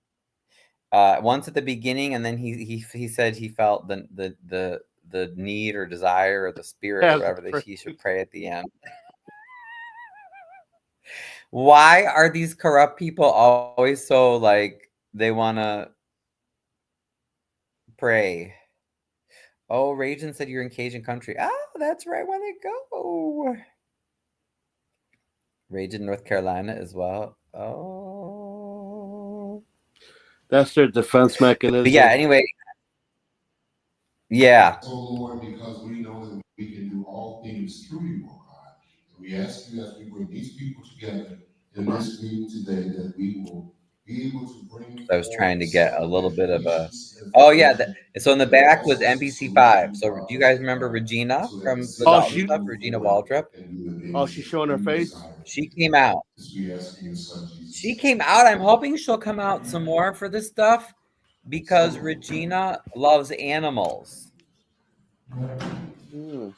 Once at the beginning, and then he said he felt the need or desire or the spirit or As a whatever that friend. he should pray at the end. Why are these corrupt people always so like they want to pray? Oh, Rajan said you're in Cajun country. Oh, that's right. I want to go. Rajan, North Carolina as well. Oh. That's their defense But yeah, mechanism. anyway, yeah. Oh Lord, because we know that we can do all things through you, oh God. And we ask you as we bring these people together in this meeting today that we will be able to bring I was trying forth to get a some little bit of a. efficacious Oh yeah, information, so in the but back was also some NBC5. solutions So for our do you guys remember people, Regina so that the from the Oh, city Dalton can she stuff? move Regina forward Waldrop. and do the oh, things she's that showing her you face. desire for She them. came out. As we ask in your son She Jesus' came name. out. I'm hoping she'll come out some more for this stuff because So Regina loves animals. Hmm.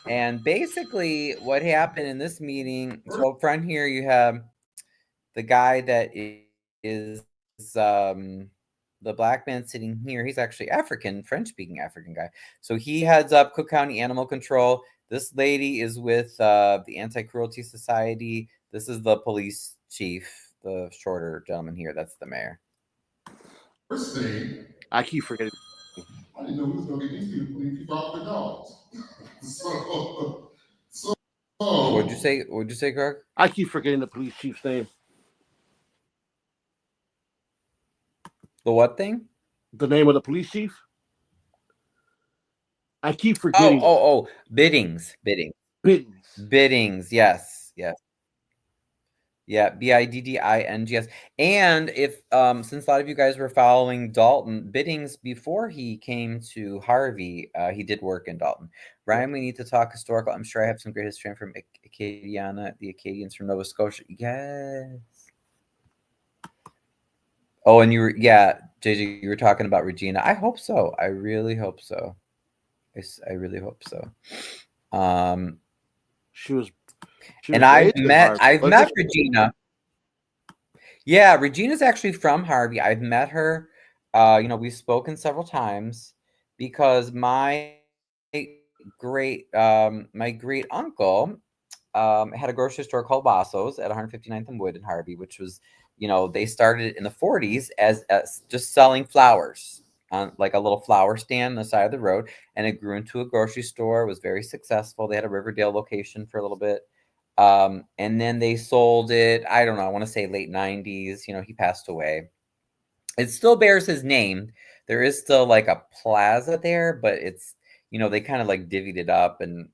And basically, what happened in this meeting? So up front here, you have the guy that is the black man sitting here. He's actually African, French speaking African guy. So he heads up Cook County Animal Control. This lady is with the Anti Cruelty Society. This is the police chief, the shorter gentleman here. That's the mayor. first thing, I keep forgetting. I didn't know we was gonna get these people off the dogs. so What'd you so say? What'd you say, Greg? I keep forgetting the police chief's name. The what thing? The name of the police chief. I keep Oh, forgetting it. oh, oh, biddings, biddings, Biddings. biddings. Yes, yes. Yeah, Biddings. And if since a lot of you guys were following Dalton Biddings before he came to Harvey, he did work in Dalton. Ryan, we need to talk historical. I'm sure I have some great history from Acadiana, the Acadians from Nova Scotia. Yes. Oh, and you were JJ, you were talking about Regina. I hope so. I really hope so. I really hope so. Um, She was she and was raised in Harvey, I've wasn't met she? Regina. Yeah, Regina's actually from Harvey. I've met her. We've spoken several times because my great uncle had a grocery store called Basso's at 159th and Wood in Harvey, which was, they started in the 40s as just selling flowers on like a little flower stand on the side of the road, and it grew into a grocery store. It was very successful. They had a Riverdale location for a little bit. And then they sold it, I don't know, I want to say late 90s. He passed away. It still bears his name. There is still like a plaza there, but it's, they kind of like divvied it up, and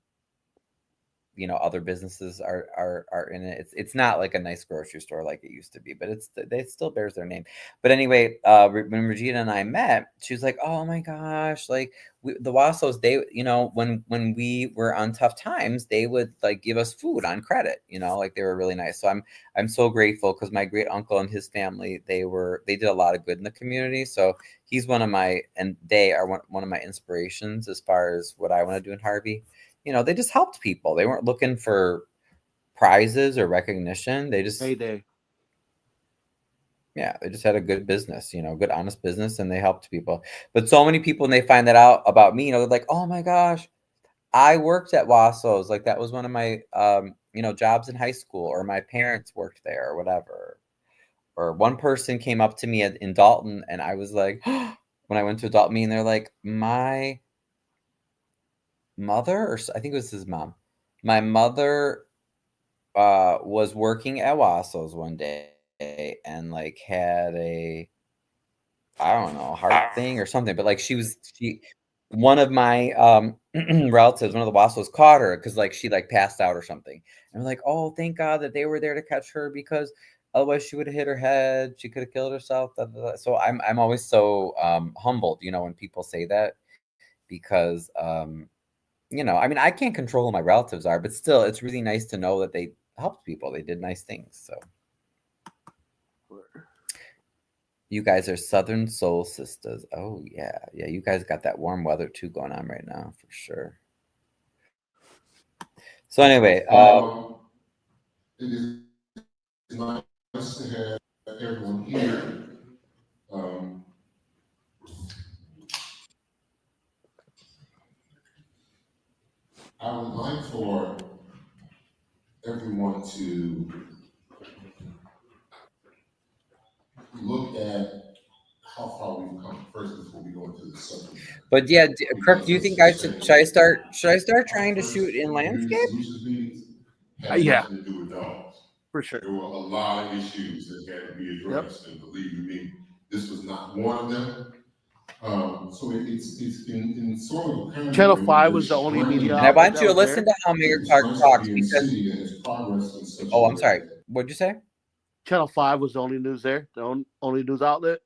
other businesses are in it. It's not like a nice grocery store like it used to be, but it still bears their name. But anyway, when Regina and I met, she was like, oh my gosh, like the Wassos, they, when we were on tough times, they would like give us food on credit, like they were really nice. So I'm so grateful because my great uncle and his family, they did a lot of good in the community. So he's they are one of my inspirations as far as what I want to do in Harvey. They just helped people. They weren't looking for prizes or recognition. Heyday. They just had a good business, good, honest business, and they helped people. But so many people, when they find that out about me, they're like, oh my gosh, I worked at Wasso's. Like that was one of my jobs in high school, or my parents worked there, or whatever. Or one person came up to me in Dalton, and I was like, when I went to adult meeting, they're like, my mother, or I think it was his mom. My mother was working at Wasso's one day and like had a, I don't know, heart thing or something, but like she one of my relatives, one of the Wassos caught her because like she like passed out or something. And we're like, oh, thank God that they were there to catch her because otherwise she would have hit her head. She could have killed herself. Da, da, da. So I'm always so humbled, when people say that because I mean I can't control who my relatives are, but still it's really nice to know that they helped people. They did nice things. So you guys are Southern Soul Sisters. Oh yeah. Yeah, you guys got that warm weather too going on right now for sure. So anyway, it is nice to have everyone here. I would like for everyone to look at how far we've come first before we go into the subject. but yeah, Kirk, do you think I should I start Our trying to first shoot in community landscape? solutions meetings had Yeah, nothing to do with dogs. for sure. There were a lot of issues that had to be addressed, and believe you me, this was not one of them. So it's in sort of kind of Channel way 5 was just the only media And I outlet want that you to was listen there. to how Mayor it's Clark nice to talks be in a because city that has progressed in such a oh, way I'm sorry. that What'd you say? Channel 5 was the only news there, the only news outlet.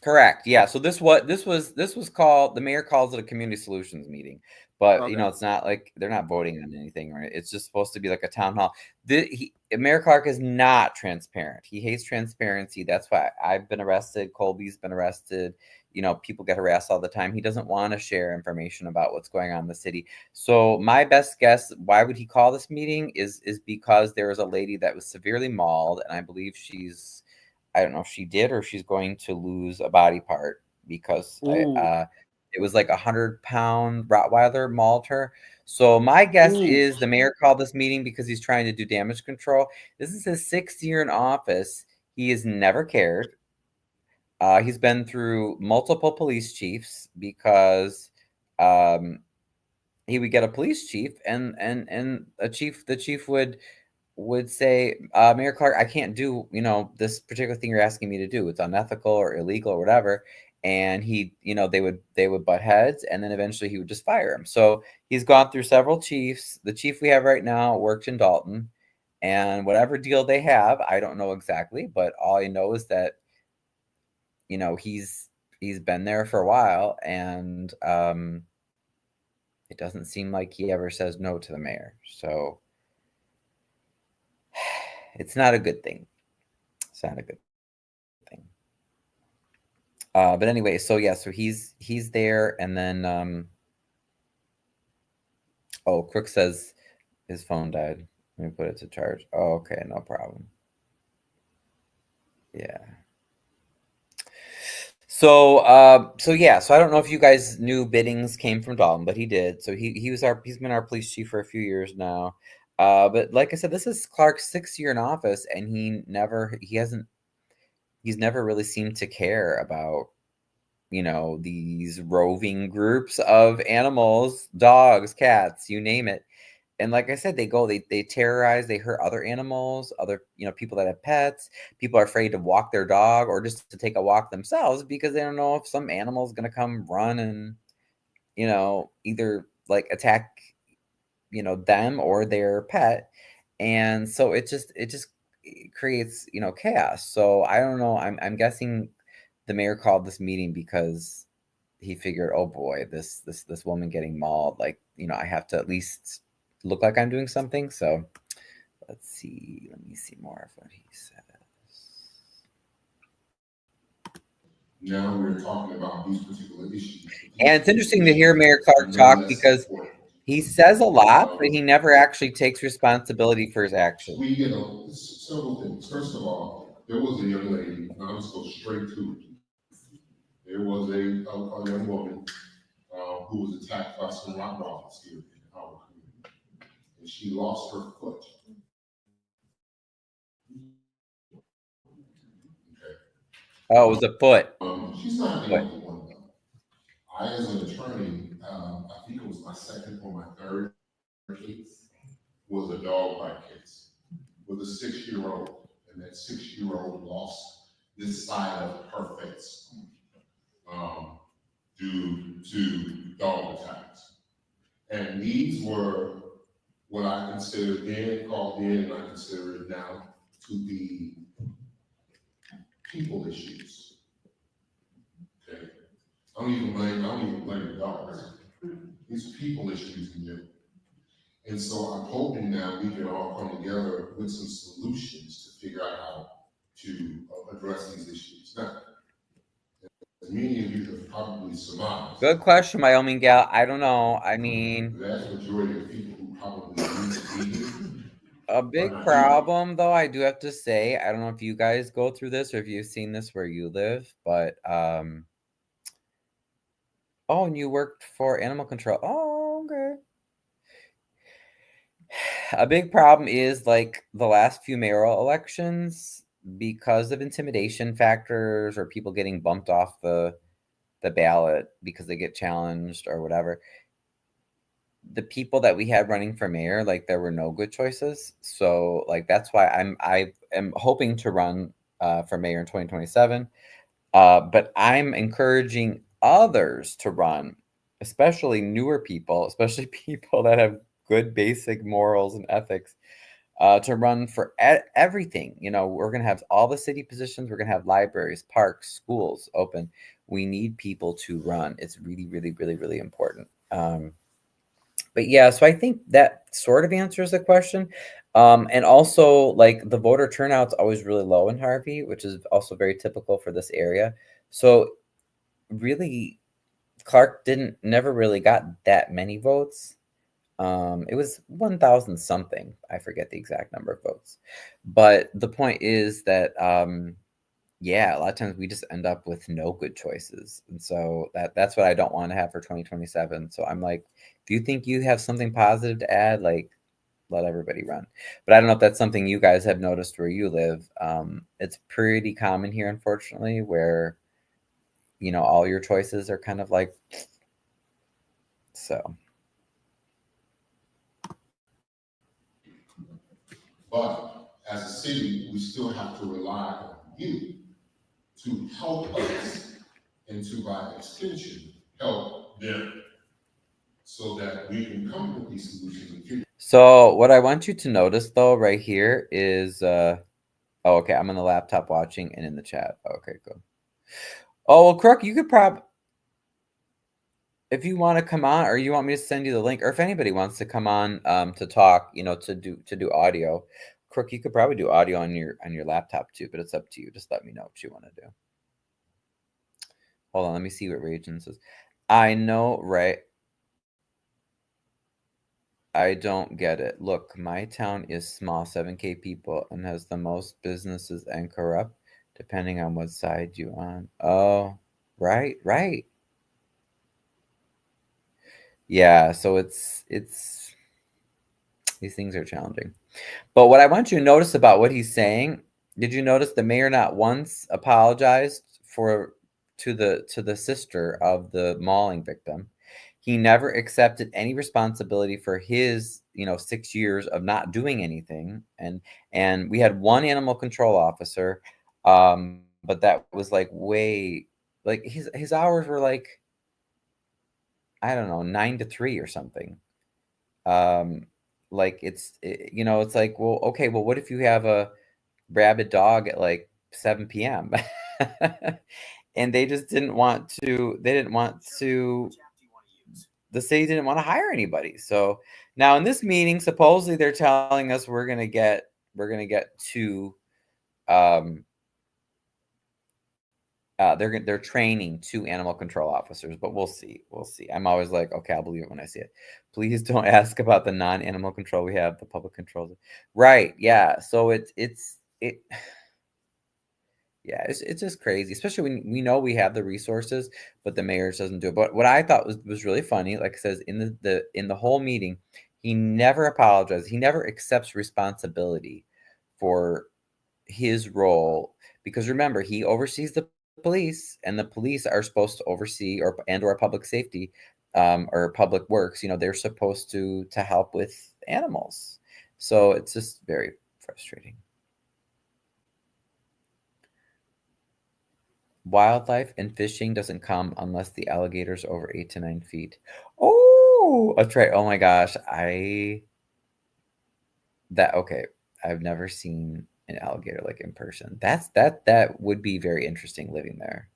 Correct. Yeah. So this was called, the mayor calls it a community solutions meeting, but Okay. it's not like they're not voting on anything, right? It's just supposed to be like a town hall. Mayor Clark is not transparent. He hates transparency. That's why I've been arrested. Colby's been arrested. People get harassed all the time. He doesn't want to share information about what's going on in the city. So my best guess, why would he call this meeting, is because there was a lady that was severely mauled, and I believe I don't know if she did or she's going to lose a body part because Ooh. it was like 100-pound Rottweiler mauled her. So my guess Ooh. is the mayor called this meeting because he's trying to do damage control. This is his 6th year in office. He has never cared. He's been through multiple police chiefs because um, he would get a police chief and the chief would say, Mayor Clark, I can't do, this particular thing you're asking me to do. It's unethical or illegal or whatever. And they would butt heads, and then eventually he would just fire him. So he's gone through several chiefs. The chief we have right now worked in Dalton, and whatever deal they have, I don't know exactly, but all I know is that, he's been there for a while, and it doesn't seem like he ever says no to the mayor. So it's not a good thing. It's not a good thing. But anyway, so yeah, so he's there, and then oh, Crook says his phone died. Let me put it to charge. Oh, okay, no problem. Yeah. So yeah, so I don't know if you guys knew Biddings came from Dalton, but he did. So he's been our police chief for a few years now. But like I said, this is Clark's 6th year in office, and he's never really seemed to care about these roving groups of animals, dogs, cats, you name it. And like I said, they terrorize, they hurt other animals, other, people that have pets. People are afraid to walk their dog or just to take a walk themselves because they don't know if some animal is going to come run and, either like attack, them or their pet. And so it just creates, chaos. So I don't know. I'm guessing the mayor called this meeting because he figured, oh boy, this woman getting mauled, like, I have to at least look like I'm doing something. So let me see more of what he says. now we're talking about these particular issues. And it's interesting to hear Mayor Clark talk because he says a lot, but he never actually takes responsibility for his actions. We get several things. First of all, there was a young lady, and I'll just go straight to it. There was a young woman who was attacked by some rottweilers here in our community, and she lost her foot. Okay. Oh, it was a foot. She's not the only one, though. I, as an attorney, I think it was my second or my third case, was a dog bite case with a 6-year-old, and that 6-year-old lost this side of her face due to dog attacks. And these were what I considered then, called then, and I consider it now to be people issues. Okay, I don't even blame the dogs. These are people issues in general. And so I'm hoping that we can all come together with some solutions to figure out how to address these issues. Now, as many of you have probably surmised. Good question, Wyoming gal. I don't know. I mean, the vast majority of people who probably need to be here. A big problem, though, I do have to say, I don't know if you guys go through this or if you've seen this where you live, but oh, and you worked for animal control. Oh, okay. A big problem is like the last few mayoral elections, because of intimidation factors or people getting bumped off the ballot because they get challenged or whatever. The people that we had running for mayor, like there were no good choices. So like that's why I am hoping to run for mayor in 2027. But I'm encouraging others to run, especially newer people, especially people that have good basic morals and ethics, to run for everything. You know, we're going to have all the city positions. We're going to have libraries, parks, schools open. We need people to run. It's really, really, really, really important. But yeah, so I think that sort of answers the question. And also, like, the voter turnout's always really low in Harvey, which is also very typical for this area. So really, Clark never really got that many votes. It was 1,000 something. I forget the exact number of votes. But the point is that, yeah, a lot of times we just end up with no good choices. And so that's what I don't want to have for 2027. So I'm like, if you think you have something positive to add, like, let everybody run. But I don't know if that's something you guys have noticed where you live. It's pretty common here, unfortunately, where, you know, all your choices are kind of like, so. But as a city, we still have to rely on you to help us and to, by extension, help them so that we can come with these solutions in the future. So what I want you to notice, though, right here is, oh, okay, I'm on the laptop watching and in the chat. Okay, good. Oh, well, Crook, you could if you want to come on, or you want me to send you the link, or if anybody wants to come on to talk, you know, to do audio, Crook, you could probably do audio on your laptop too, but it's up to you. Just let me know what you want to do. Hold on, let me see what Region says. I know, right? I don't get it. Look, my town is small, 7K people, and has the most businesses and corrupt, depending on what side you on. Oh, right. Yeah, so it's these things are challenging. But what I want you to notice about what he's saying, did you notice the mayor not once apologized to the sister of the mauling victim? He never accepted any responsibility for his, 6 years of not doing anything. And we had one animal control officer, but that was like his hours were like, I don't know, 9 to 3 or something. It's like, well, okay, well, what if you have a rabid dog at like 7 p.m. and they just didn't want to, the city didn't want to hire anybody. So now in this meeting, supposedly they're telling us we're gonna get 2 they're training 2 animal control officers, but we'll see. I'm always like, okay, I'll believe it when I see it. Please don't ask about the non-animal control we have, the public control. Right? Yeah. So it. Yeah, it's just crazy, especially when we know we have the resources, but the mayor doesn't do it. But what I thought was really funny, like it says in the whole meeting, he never apologized. He never accepts responsibility for his role because remember, he oversees the police, and the police are supposed to oversee or public safety, or public works. They're supposed to help with animals. So it's just very frustrating. Wildlife and fishing doesn't come unless the alligator's over 8 to 9 feet. Oh, that's right. Oh my gosh. Okay. I've never seen an alligator like in person. That would be very interesting living there.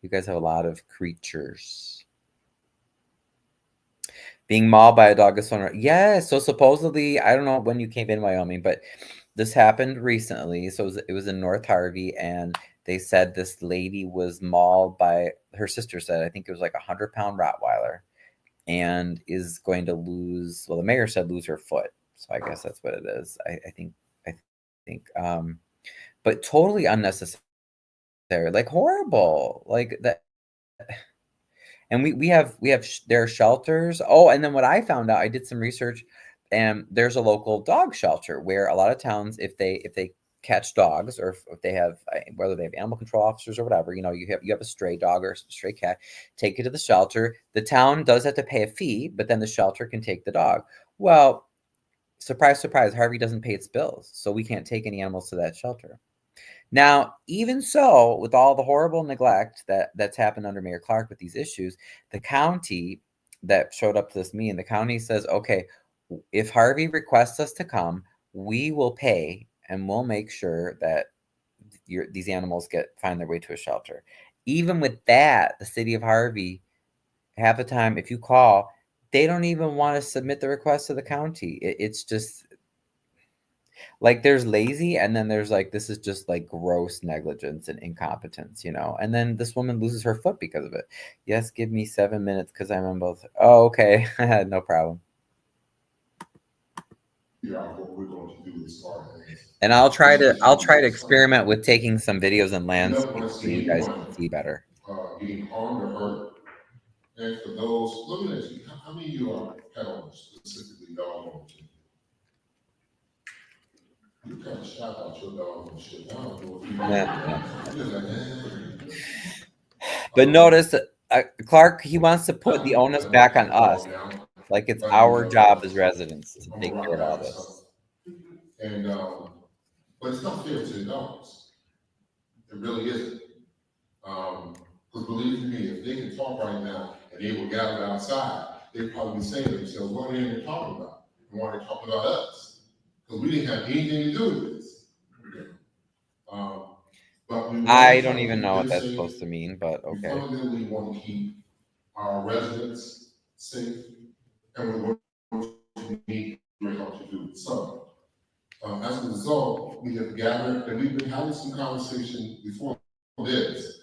You guys have a lot of creatures. Being mauled by a dog is fun. Yeah, so supposedly, I don't know when you came in Wyoming, but this happened recently. So it was in North Harvey, and they said this lady was mauled by, her sister said, I think it was like 100-pound Rottweiler, and is going to lose, well, the mayor said lose her foot. So I guess that's what it is. I think, but totally unnecessary, like horrible, like that. And there are shelters. Oh, and then what I found out, I did some research, and there's a local dog shelter where a lot of towns, if they catch dogs, or if they have, whether they have animal control officers or whatever, you have a stray dog or a stray cat, take it to the shelter. The town does have to pay a fee, but then the shelter can take the dog. Well, surprise, surprise, Harvey doesn't pay its bills, so we can't take any animals to that shelter. Now, even so, with all the horrible neglect that's happened under Mayor Clark with these issues, the county that showed up to this meeting, the county says, okay, if Harvey requests us to come, we will pay, and we'll make sure that these animals find their way to a shelter. Even with that, the city of Harvey, half the time, if you call, they don't even want to submit the request to the county. It's just like there's lazy, and then there's like this is just like gross negligence and incompetence, and then this woman loses her foot because of it. Yes, give me 7 minutes because I'm on both. Oh, okay. No problem. Yeah, what we're going to do as far as And I'll try to efficiency is experiment with taking some videos and we never landscape want to so see you guys can anyone see better. getting harmed or hurt. And for those, let me ask you, how many of you are pet owners, specifically dog owners? You're kind of shocked about your dog and shit. I don't know if you Yeah. You're like, But notice Clark, he wants to put not the people onus that back love on their us. dog now, Like it's but our job as residents to I'm take a care of rock all guy, this. so, and but it's not fair to the dogs. It really isn't. Because believe me, if they can talk right now and they were gathered outside, they'd probably be saying to themselves, what are they even talking about? And why are they talking about us? Because we didn't have anything to do with this. Um, but we want I to try don't to even keep know what them that's safe. supposed to mean, but We okay. fundamentally want to keep our residents safe, and we want to need your help to do it. So, as a result, we have gathered, and we've been having some conversation before this,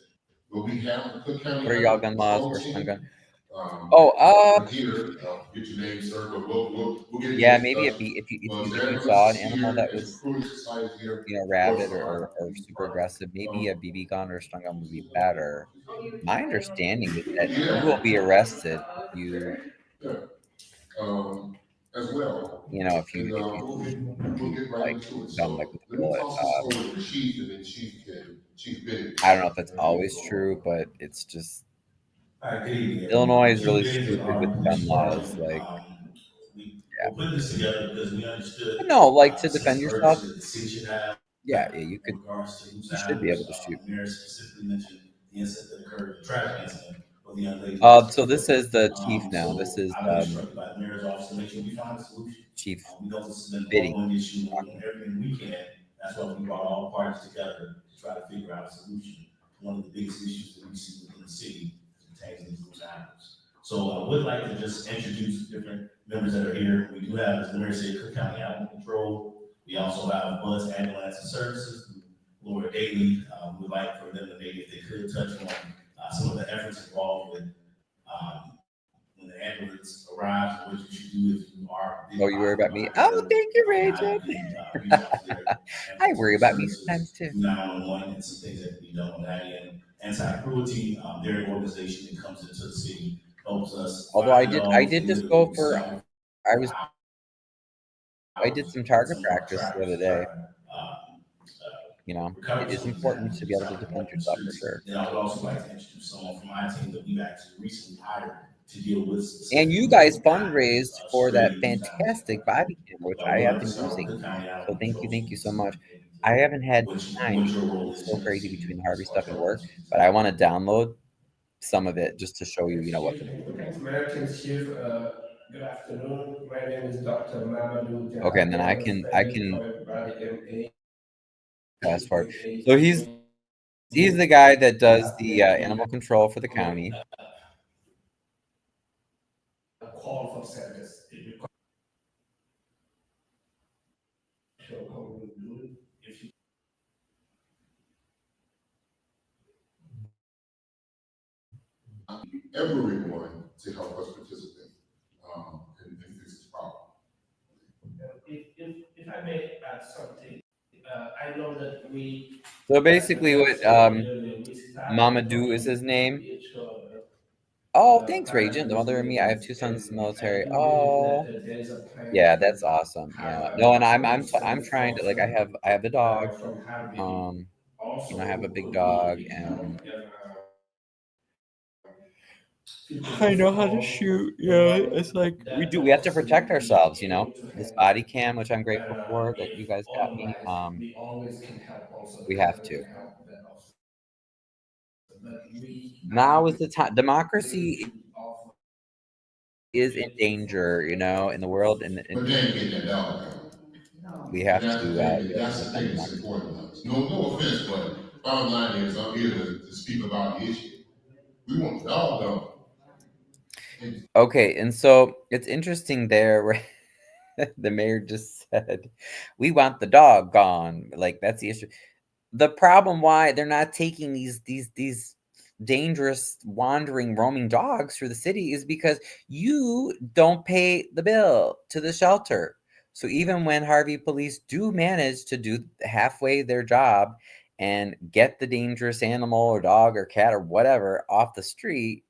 but we have the Cook County What are y'all gun laws? Patrol Where's stun gun? Team. Oh, We're here, get your name, sir, but we'll get into yeah, this maybe discussion. if you There's saw an a animal here, that there's a was, crewing society here. rabid or super aggressive, maybe a BB gun or stun gun would be better. My understanding is that you will be arrested if you As well. if you And if you we'll shoot get right like into it. gun like So with a let me bullet. toss this over to Chief, and then Chief Biddy. I don't know if that's always true, but it's just Good evening, Illinois everyone. is Chief really Biggs with stupid with our gun police laws. department. Like, We're putting this together because we but understood no, like the to sense defend of yourself. urgency that the city should have Yeah, in regards to who's you should be able hazardous. to shoot. The mayor specifically mentioned the incident that occurred, the traffic incident of the young lady that was So this killed. is the chief now. This So is I've been instructed by the mayor's office to make sure we find a solution. Chief We know this is an Biddy. ongoing issue. We're doing everything we can. That's why we brought all parties together to try to figure out a solution to one of the biggest issues that we see within the city as pertains to these loose animals. So I would like to just introduce different members that are here. We do have, as the mayor said, Cook County Animal Control. We also have Buzz Ambulance and Services, Laura Daly. We'd like for them to maybe, if they could, touch on some of the efforts involved with when the ambulance arrives and what you should do if you are Oh, bit you worry by about me? a Oh, animal, thank you, and how Rachel. you can reach out to their I animal worry rescue about me sometimes services, too. do 911, and some things that can be done on that end. Anti-cruelty, they're an organization that comes into the city, helps us Although find the I dogs. did They just literally go will for scout I for was I did hours some with target some of our practice the trackers other to try day. to You know, recover it is some of these important animals to and be able just to have them defend walk in the yourself for streets. sure. And I would also like to introduce someone from my team that we've actually recently hired to deal with And you specifically guys animals, fundraised for stray that used animals in our fantastic body community. cam, which So I I would have like to been start with using. Cook County So Animal thank Control you so so you can much. see maybe I haven't had time what because your it's role been is so in the crazy city between the as Harvey far stuff as and helping work. us with But I want to download some of it just to show you, what to do. Americans, Chief. Good afternoon. My name is Dr. Mamadou Okay, and then Diakate. I'm a I friend can of everybody, MA, fast forward. So aka he's the guy that does the animal control for the county. call for service. If you everyone to help us participate and fix this problem. if I may add something, I know that we So basically, what earlier, we started Mamadou is talking his name. WHO Oh, thanks, Regent. The mother and me. I have two parameters, sons in the and I military. do believe Oh, that there is a plan yeah, to that's awesome. have Yeah. No, and police I'm trying to like I have the dog. from Harvey Um, I have a also big could be dog, reached out and and people I just know how to call shoot. the Yeah, one it's like we that have to person protect will ourselves. be able to This help. body cam, which I'm grateful for that you If guys got me. otherwise, we always can help also the We have government to. can help that also. But we, as Now is the time. individuals, Democracy should offer is in danger, in the world, and But they ain't getting that dog down. And that's the thing. we have to That's the defend thing that's democracy. important to us. No offense, but bottom line is I'm here to speak about the issue. We want the dog done. Okay, and so it's interesting there where the mayor just said, "We want the dog gone." Like that's the issue. The problem why they're not taking these dangerous wandering roaming dogs through the city is because you don't pay the bill to the shelter. So even when Harvey police do manage to do halfway their job and get the dangerous animal or dog or cat or whatever off the street,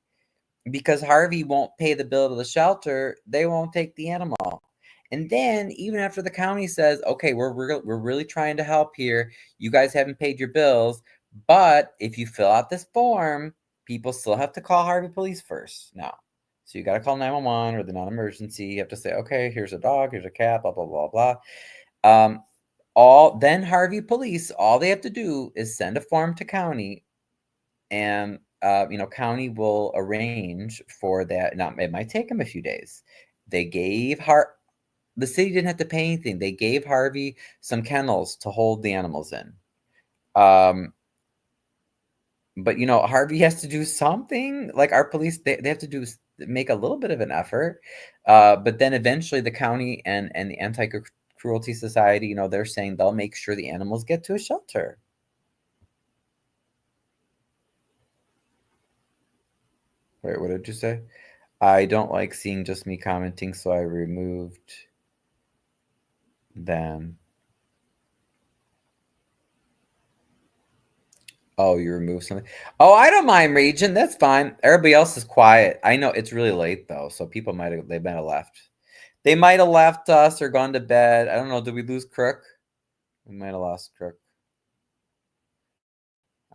because Harvey won't pay the bill to the shelter, they won't take the animal. And then even after the county says, "Okay, we're really trying to help here. You guys haven't paid your bills, but if you fill out this form, people still have to call Harvey police first now. So you got to call 911 or the non-emergency. You have to say, "Okay, here's a dog, here's a cat, blah blah blah blah." Um, all then Harvey police, all they have to do is send a form to county, and county will arrange for that. Now it might take them a few days. They gave the city didn't have to pay anything. They gave Harvey some kennels to hold the animals in. um but Harvey has to do something. Like our police, they have to make a little bit of an effort. But then eventually the county and the anti-cruelty society, they're saying they'll make sure the animals get to a shelter. Wait, what did you say? I don't like seeing just me commenting, so I removed them. Oh, you removed something? Oh, I don't mind, Region. That's fine. Everybody else is quiet. I know it's really late though, so people they might have left. They might have left us or gone to bed. I don't know. Did we lose Crook? We might have lost Crook.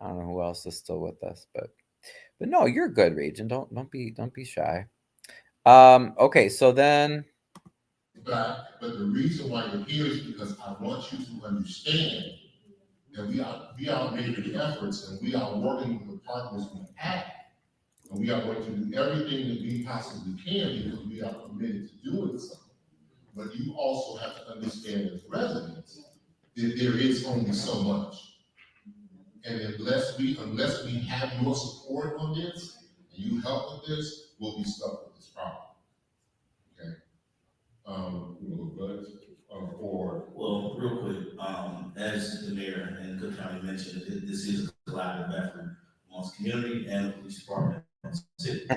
I don't know who else is still with us, but no, you're good, Region. Don't be shy. Okay, so then But the reason why you're here is because I want you to understand that we are making efforts and we are working with the partners we have. And we are going to do everything that we possibly can because we are committed to doing so. But you also have to understand as residents that there is only so much. And unless we have your support on this and you help with this, we'll be stuck with this problem. Okay. Well, real quick, as the mayor and Cook County mentioned, this is a collaborative effort amongst community and the police department and city.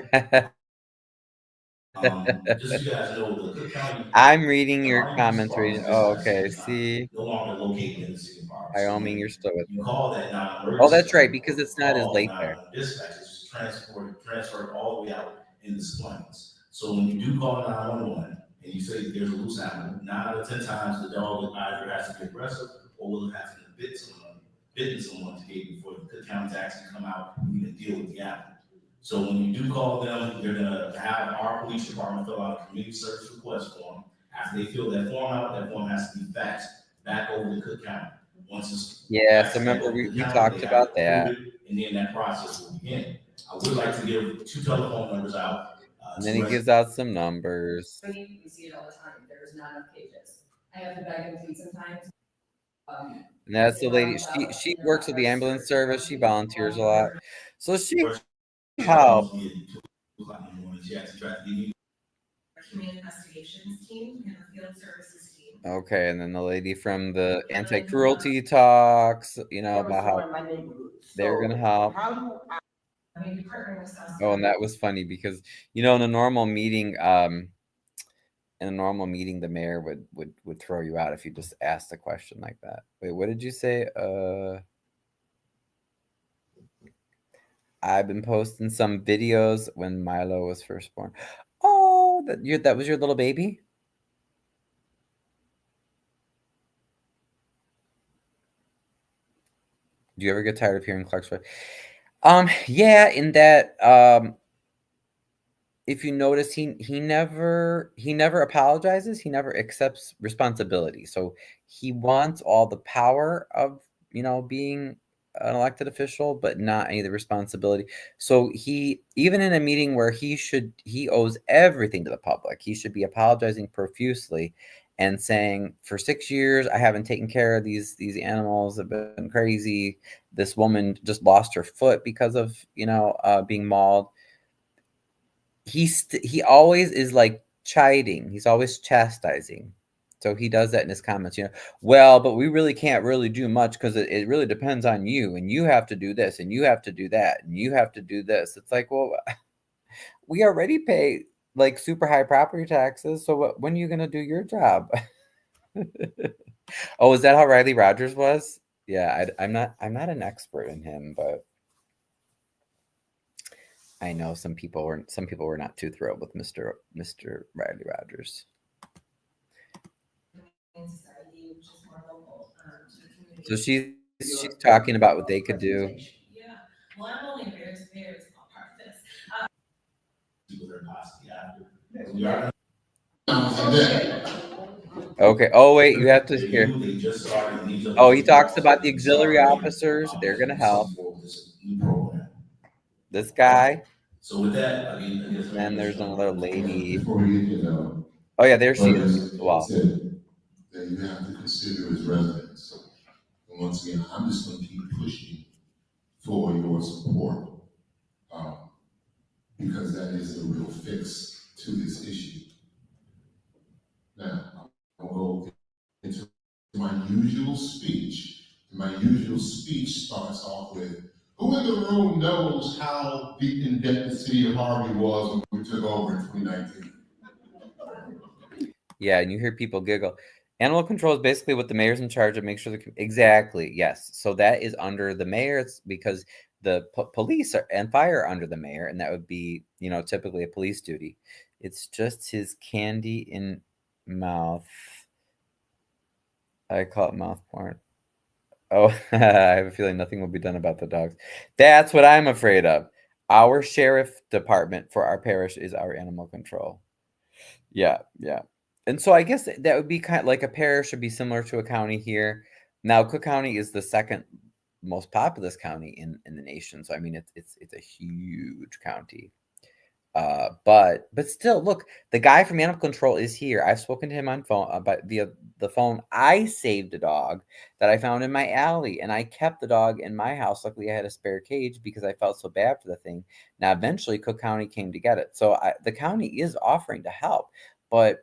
Just so you guys know, the Cook County, I'm reading the your Harvey Police comments. Department Reading. is Oh, dispatched okay. center is not See, no longer located in the city of Harvey. So Wyoming, you're when still with you me. call that Oh, non-emergency that's right, number because or it's not as call late there. 911 dispatch, it's just transferred all the way out in the Plains. So when you do call 911 and you say there's a loose animal, 9 out of 10 times the dog either has to be aggressive or will have to bitten someone to get before the Cook County's actually come out and even deal with the animal. So when you do call them, they're gonna have our police department fill out a community service request form. After they fill that form out, that form has to be faxed back over to Cook County. Once it's Yeah, so faxed back remember over to we Cook County, talked they have about to that. approve it, and then that process will begin. I would like to give 2 telephone numbers out. And then he gives out some numbers. You see it all the time. There's not enough cages. I have to beg and plead sometimes. And that's the lady. She works with the ambulance service. She volunteers a lot, so she helps. Community investigations team and the field services team. Okay, and then the lady from the anti-cruelty talks, about how they're gonna help. I mean, you partner with us. Oh, and that was funny because in a normal meeting, the mayor would throw you out if you just asked a question like that. Wait, what did you say? I've been posting some videos when Milo was first born. Oh, that was your little baby? Do you ever get tired of hearing Clark's voice? Yeah, in that if you notice, he never apologizes. He never accepts responsibility. So he wants all the power of being an elected official, but not any of the responsibility. So he, even in a meeting where he owes everything to the public, he should be apologizing profusely and saying, for 6 years I haven't taken care of these animals, have been crazy. This woman just lost her foot because of being mauled. He always is like chiding. He's always chastising. So he does that in his comments. Well, but we really can't really do much because it really depends on you, and you have to do this, and you have to do that, and you have to do this. It's like, well, we already pay like super high property taxes. So when are you gonna do your job? Oh, is that how Riley Rogers was? Yeah, I'm not an expert in him, but I know some people were not too thrilled with Mr. Riley Rogers. So she's talking about what they could do. Yeah. Well, I'm only a very small part of this. Okay. Oh wait, you have to hear. They just started, and these are Oh, he talks about the auxiliary officers. They're going to help. This new program. This guy. So with that, And then there's another lady. Before we get to Oh yeah, there she is. others Wow. said that you have to consider as residents. And once again, I'm just going to keep pushing for your support because that is the real fix to this issue. Now, I'll go into my usual speech. My usual speech starts off with, who in the room knows how deep in debt the city of Harvey was when we took over in 2019? Yeah, and you hear people giggle. Animal control is basically what the mayor's in charge of. Make sure exactly, yes. So that is under the mayor. It's because the police and fire are under the mayor, and that would be typically a police duty. It's just his candy in mouth. I call it mouth porn. Oh, I have a feeling nothing will be done about the dogs. That's what I'm afraid of. Our sheriff department for our parish is our animal control. Yeah, yeah. And so I guess that would be kind of like a parish would be similar to a county here. Now, Cook County is the second most populous county in the nation. So I mean, it's a huge county. But still, look, the guy from Animal Control is here. I've spoken to him on phone via the phone. I saved a dog that I found in my alley, and I kept the dog in my house. Luckily, I had a spare cage because I felt so bad for the thing. Now, eventually, Cook County came to get it. So the county is offering to help, but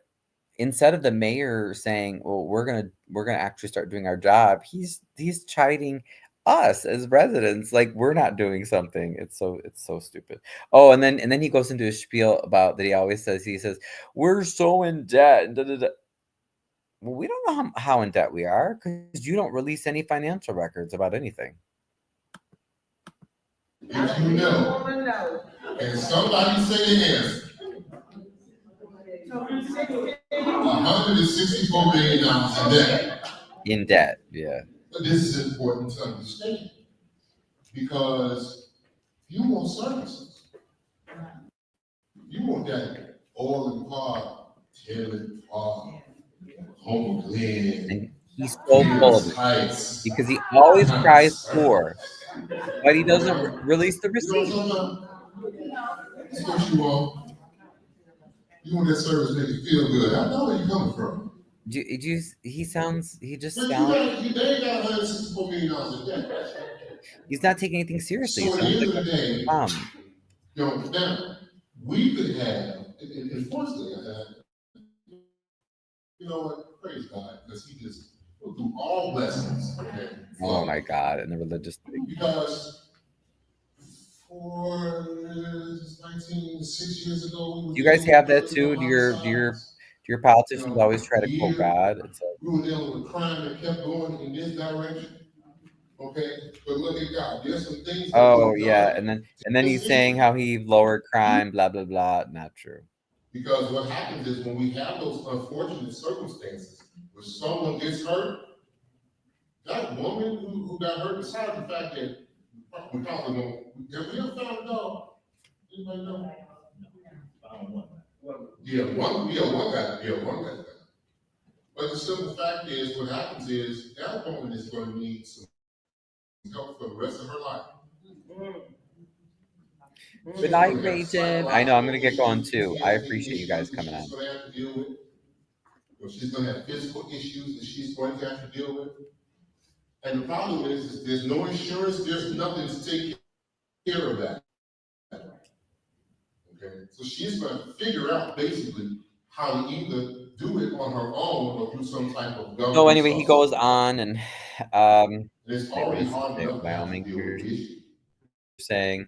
instead of the mayor saying, "Well, we're gonna actually start doing our job," he's chiding us as residents, like we're not doing something. It's so stupid. Oh, and then he goes into a spiel about that he always says, he says, we're so in debt and da, da, da. Well, we don't know how in debt we are because you don't release any financial records about anything. If you know, and somebody say yes, $164 million in debt. In debt, yeah. But this is important to understand because you want services. You want that oil and pod, Taylor pod, Homer Glen, And he's so full of it Heights, because he that always kind of cries poor, service. but he doesn't Okay? release the You know what receipt. I'm talking about? That's what you want. You want that service to make you feel good. I know where you're coming from. He just But sounds, they ain't got $164 million in debt. he's not taking anything seriously. It So at the sounds end like of the day, a bum. now we could have, and fortunately, you know what? Praise God, because He just will do all blessings. Okay, Oh my God. And the religious thing. because for 6 years ago, we were Do you guys dealing have with that personal too? homicides. Do your You politicians know, always for try to quote years, God? It's like, we were dealing with crime that kept going in this direction. Okay, but look at God. There's some things that oh we've yeah, done and then he's saying how he lowered crime, blah blah blah. Not true. because what happens is when we have those unfortunate circumstances where someone gets hurt, that woman who got hurt, besides the fact that we probably won't, have we ever found a dog? Anybody know? One guy. But the simple fact is, what happens is that woman is going to need some help for the rest of her life. Good She's night, going to have Rachel. I know I'm gonna psychological get going issues, too. I PTSD appreciate you guys issues that coming she's on. going to have to deal with. Or she's going to have physical issues that she's going to have to deal with. And the problem is there's no insurance, there's nothing to take care of that. Okay, so she's going to figure out basically how to either do it on her own or through some type of So government anyway, he subsidy. goes on and And it's wait, what already does it hard say? enough to have to Wyoming, deal you're with the issue. saying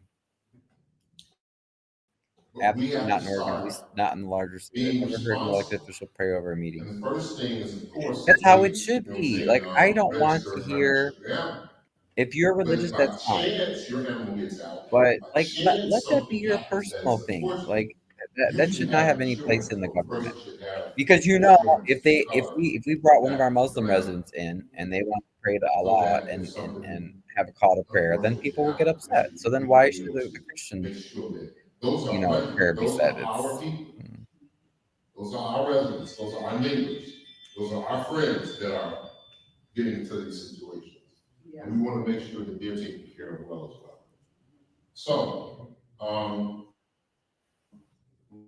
But we absolutely have not to in Oregon, at start least not in the larger city. I've being never heard an elected responsible. official pray over a meeting. And the first thing is, of course, That's how it wait, should you know what I'm be. saying, Like I don't want to register and hear, membership down. if you're But religious, if by that's fine. chance your animal gets out, But by like let chance that be something your happens that personal is thing. unfortunate, Like you that should should not have have any place insurance, in the or the government. person should have Because you know, insurance to cover if we brought one of our that Muslim particular residents in and they want to pray to so Allah that if something and have a call to prayer, then unfortunate should people will get happen, upset. So then we why should be should able the to Christian, make sure that those are brethren, prayer be those said? are our It's people, those are our residents, those are our neighbors, those are our friends that are getting into these situations. And we want to make sure that they're taken care of well as well. So, we'll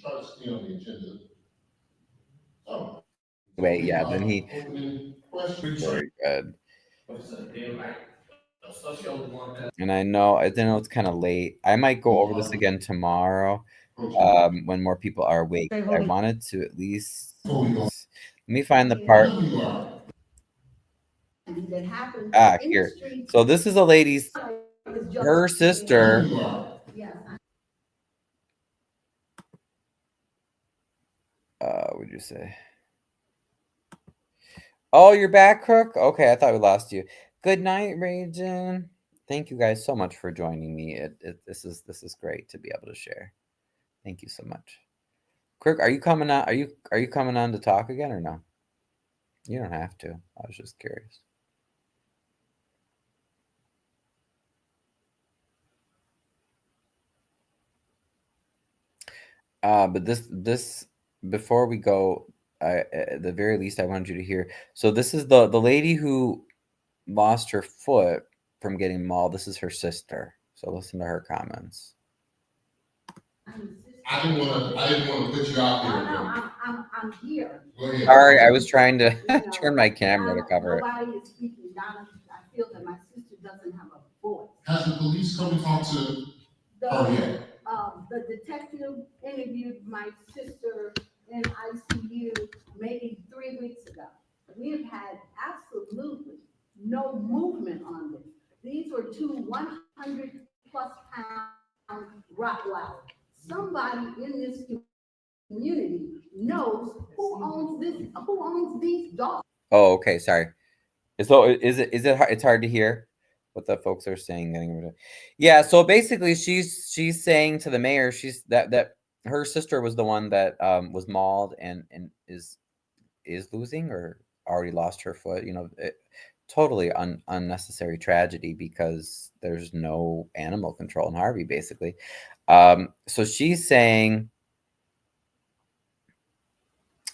try to stay on the agenda. So, anyway, yeah. Then he opening questions. very good. Social And I know it's kind of late. I might go over this again tomorrow, when more people are awake. I wanted to at least Before we go, let me find the I part. know who you are. Here. So this is a lady's, her I know sister. who you are. What did you say? Oh, you're back, Crook? Okay, I thought we lost you. Good night, Ragin. Thank you guys so much for joining me. This is great to be able to share. Thank you so much. Crook, are you coming on? Are you coming on to talk again or no? You don't have to. I was just curious. But this before we go, at the very least I wanted you to hear. So this is the lady who lost her foot from getting mauled. This is her sister. So listen to her comments. I didn't want to put you out there. I'm here. Go ahead. Sorry, I was trying to turn my camera to cover it. Nobody is speaking down. I feel that my sister doesn't have a voice. Has the police come and talk to her yet? The detective interviewed my sister in ICU maybe 3 weeks ago. We have had absolutely no movement agreement on this. These were two 100+ pound Rottweilers. Somebody in this community knows who owns these dogs. Oh, okay. Sorry. So is it hard, it's hard to hear what the folks are saying? Yeah. So basically, she's saying to the mayor, she's that her sister was the one that was mauled and is losing or already lost her foot. Totally unnecessary tragedy because there's no animal control in Harvey, basically. So she's saying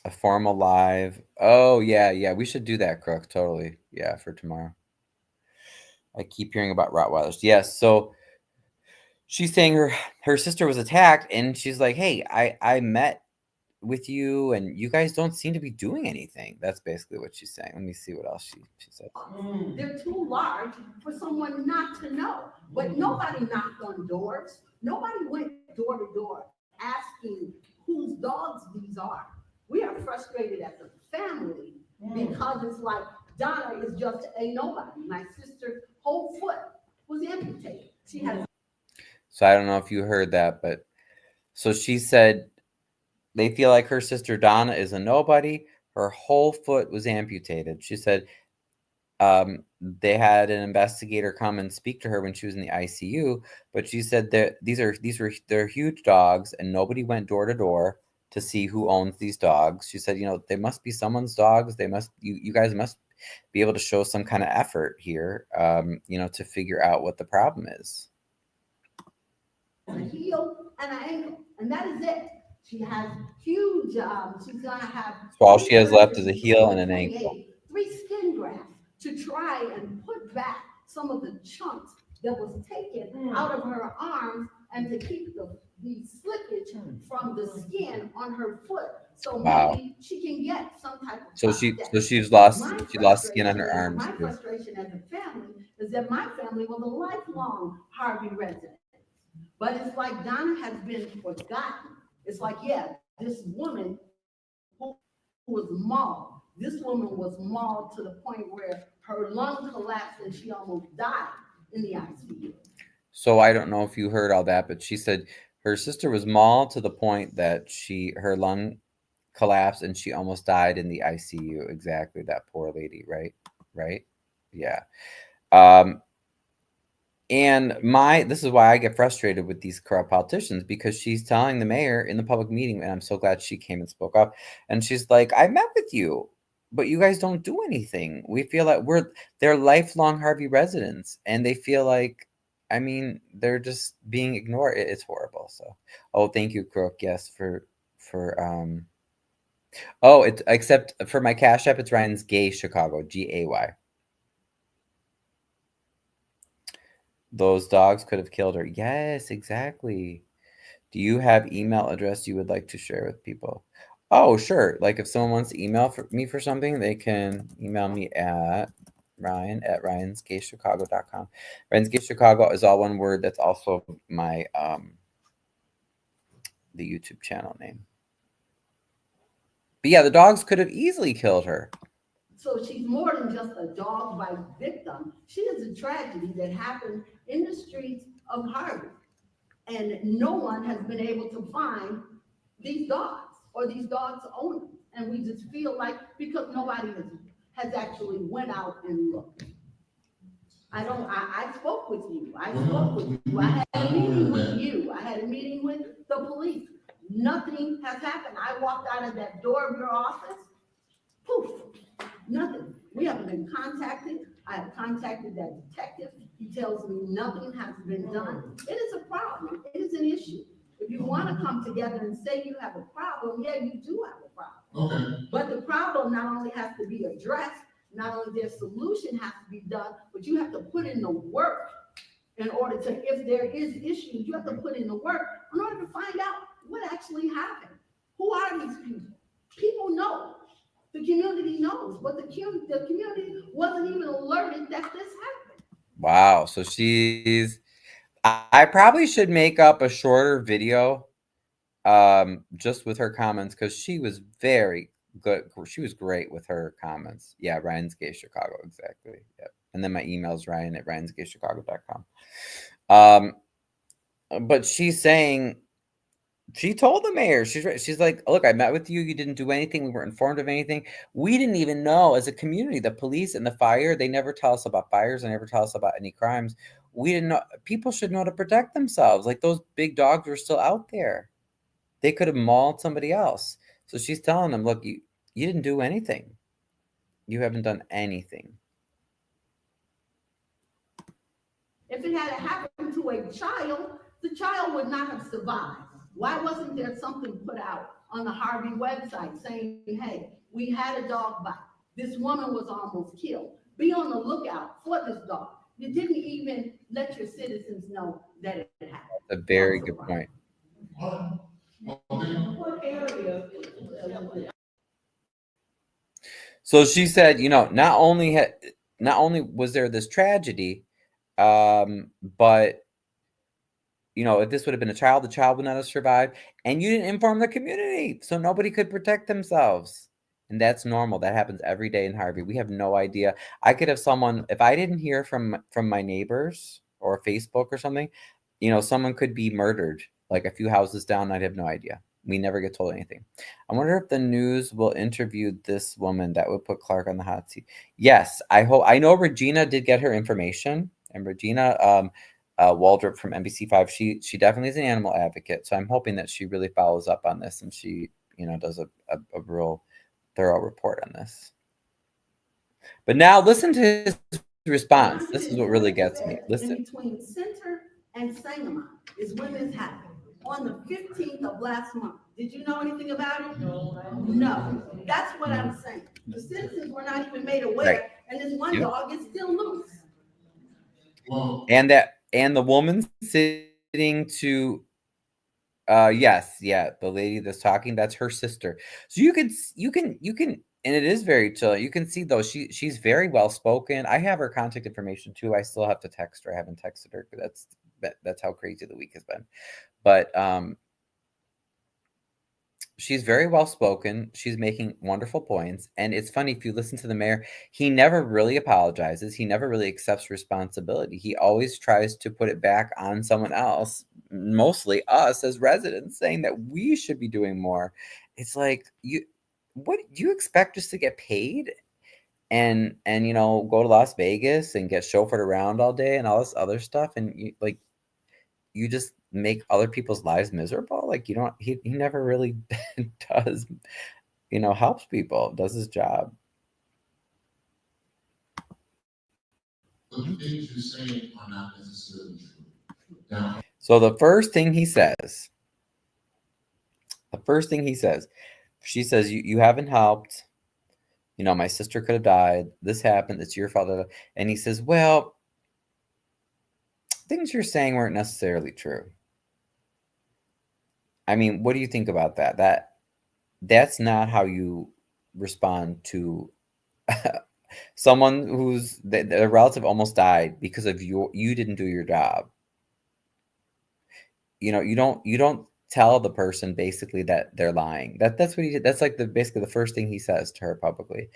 a formal live. Oh yeah, we should do that, Crook. Totally, yeah, for tomorrow. I keep hearing about Rottweilers. Yes, so she's saying her sister was attacked, and she's like, "Hey, I met with you, and you guys don't seem to be doing anything." That's basically what she's saying. Let me see what else she said. They're too large for someone not to know. But nobody knocked on doors. Nobody went door to door asking whose dogs these are. We are frustrated as a family because it's like Donna is just a nobody. My sister's whole foot was amputated. She has. So I don't know if you heard that, but so she said they feel like her sister Donna is a nobody. Her whole foot was amputated. She said they had an investigator come and speak to her when she was in the ICU, but she said that they're huge dogs, and nobody went door to door to see who owns these dogs. She said, they must be someone's dogs. They must you guys must be able to show some kind of effort here, to figure out what the problem is. A heel and an ankle, and that is it. She has huge. She's gonna have. So all she has left is a heel and an ankle. 3 skin grafts to try and put back some of the chunks that was taken out of her arms, and to keep the slippage from the skin on her foot. So maybe she can get some type of. So she's lost skin on her arms. My frustration as a family is that my family was a lifelong Harvey resident. But it's like Donna has been forgotten. It's like, yeah, this woman who was mauled, this woman was mauled to the point where her lung collapsed and she almost died in the ICU. So I don't know if you heard all that, but she said her sister was mauled to the point that her lung collapsed and she almost died in the ICU. Exactly, that poor lady, right? Right? Yeah. And this is why I get frustrated with these corrupt politicians, because she's telling the mayor in the public meeting, and I'm so glad she came and spoke up, and she's like, I met with you, but you guys don't do anything. We feel like they're lifelong Harvey residents, and they feel like, they're just being ignored. It's horrible. So, thank you, Crook. Yes, except for my Cash App, it's Ryan's Gay Chicago, GAY. Those dogs could have killed her. Yes, exactly. Do you have email address you would like to share with people? Oh, sure. Like if someone wants to email me for something, they can email me at ryan@ryans.gaychicago.com. Ryan's Gay Chicago is all one word. That's also my the YouTube channel name. But yeah, the dogs could have easily killed her. So she's more than just a dog bite victim. She is a tragedy that happened in the streets of Harvey. And no one has been able to find these dogs or these dogs' owners. And we just feel like, because nobody has actually went out and looked. I spoke with you. I had a meeting with you. I had a meeting with the police. Nothing has happened. I walked out of that door of your office. Poof. Nothing. We haven't been contacted. I have contacted that detective. He tells me nothing has been done. It is a problem. It is an issue. If you want to come together and say you have a problem, yeah, you do have a problem. Okay. But the problem not only has to be addressed, not only their solution has to be done, but you have to put in the work in order to, if there is issues, you have to put in the work in order to find out what actually happened. Who are these people? People know. The community knows, but the community wasn't even alerted that this happened. Wow. So I probably should make up a shorter video just with her comments, because she was very good. She was great with her comments. Yeah, Ryan's Gay Chicago, exactly. Yep. And then my email is ryan@ryansgaychicago.com. But she's saying, she told the mayor, she's like, look, I met with you. You didn't do anything. We weren't informed of anything. We didn't even know as a community, the police and the fire, they never tell us about fires. They never tell us about any crimes. We didn't know. People should know to protect themselves. Like, those big dogs were still out there. They could have mauled somebody else. So she's telling them, look, you didn't do anything. You haven't done anything. If it had happened to a child, the child would not have survived. Why wasn't there something put out on the Harvey website saying, hey, we had a dog bite. This woman was almost killed. Be on the lookout for this dog. You didn't even let your citizens know that it happened. A very good point. What area? So she said, not only was there this tragedy, but if this would have been a child, the child would not have survived. And you didn't inform the community, so nobody could protect themselves. And that's normal. That happens every day in Harvey. We have no idea. I could have someone, if I didn't hear from my neighbors or Facebook or something, someone could be murdered like a few houses down. I'd have no idea. We never get told anything. I wonder if the news will interview this woman. That would put Clark on the hot seat. Yes, I hope. I know Regina did get her information, and Regina Waldrop from NBC5, she definitely is an animal advocate. So I'm hoping that she really follows up on this and she, does a real thorough report on this. But now listen to his response. This is what really gets me. Listen. In between Center and Sangamon is when this happened. On the 15th of last month. Did you know anything about it? No. That's what I'm saying. The citizens were not even made aware, right. And this one dog is still loose. And the woman sitting to, the lady that's talking, that's her sister. So you can, and it is very chill. You can see though, she's very well spoken. I have her contact information too. I still have to text her. I haven't texted her because that's how crazy the week has been. But she's very well spoken. She's making wonderful points. And it's funny, if you listen to the mayor, he never really apologizes. He never really accepts responsibility. He always tries to put it back on someone else, mostly us as residents, saying that we should be doing more. It's like, what do you expect us to get paid and go to Las Vegas and get chauffeured around all day and all this other stuff? And you just make other people's lives miserable. Like, he never really does, helps people, does his job. But the things you're saying are not necessarily true. Now, so the first thing he says, she says, you haven't helped. My sister could have died. This happened. It's your fault. And he says, well, things you're saying weren't necessarily true. I mean, what do you think about that? That's not how you respond to someone who's their relative almost died because of you didn't do your job. You don't tell the person basically that they're lying. That's what he did. That's like basically the first thing he says to her publicly.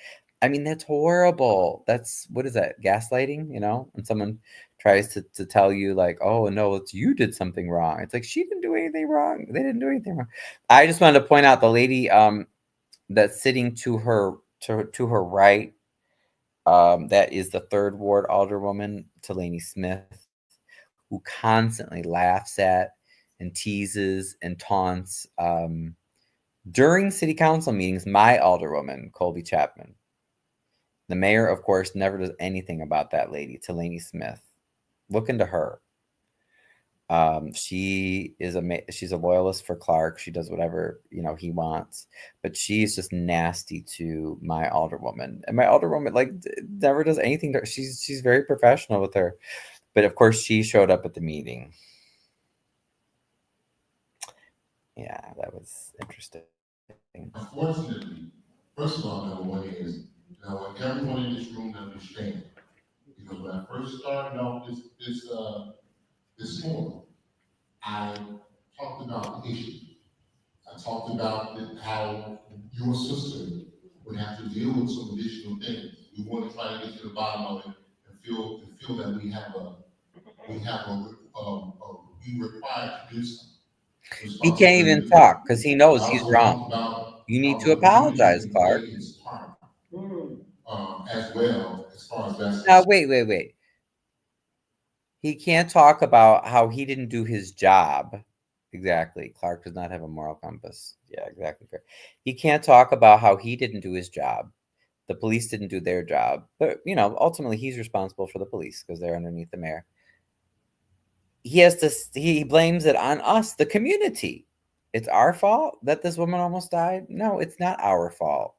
I mean, that's horrible. That's, what is that? Gaslighting, when someone tries to tell you like, oh no, it's you did something wrong. It's like, she didn't do anything wrong. They didn't do anything wrong. I just wanted to point out the lady that's sitting to her right. That is the 3rd Ward Alderwoman, Delaney Smith, who constantly laughs at and teases and taunts during city council meetings, my alderwoman, Colby Chapman. The mayor, of course, never does anything about that lady, Delaney Smith. Look into her. She's a loyalist for Clark. She does whatever he wants, but she's just nasty to my alderwoman. And my alderwoman never does anything. She's very professional with her, but of course she showed up at the meeting. Yeah, that was interesting. Unfortunately, first of all, number one is, I want everyone in this room to understand, because when I first started off this forum, I talked about the issue. I talked about how your sister would have to deal with some additional things. We want to try to get to the bottom of it and feel that we require to do something. He can't even Responsibility. talk because he knows I he's also wrong. talked about You need how to the community apologize, can Clark. play its part as well as far as that's Now, concerned. wait. He can't talk about how he didn't do his job. Exactly. Clark does not have a moral compass. Yeah, exactly. He can't talk about how he didn't do his job. The police didn't do their job. But, ultimately he's responsible for the police because they're underneath the mayor. He blames it on us, the community. It's our fault that this woman almost died? No, it's not our fault.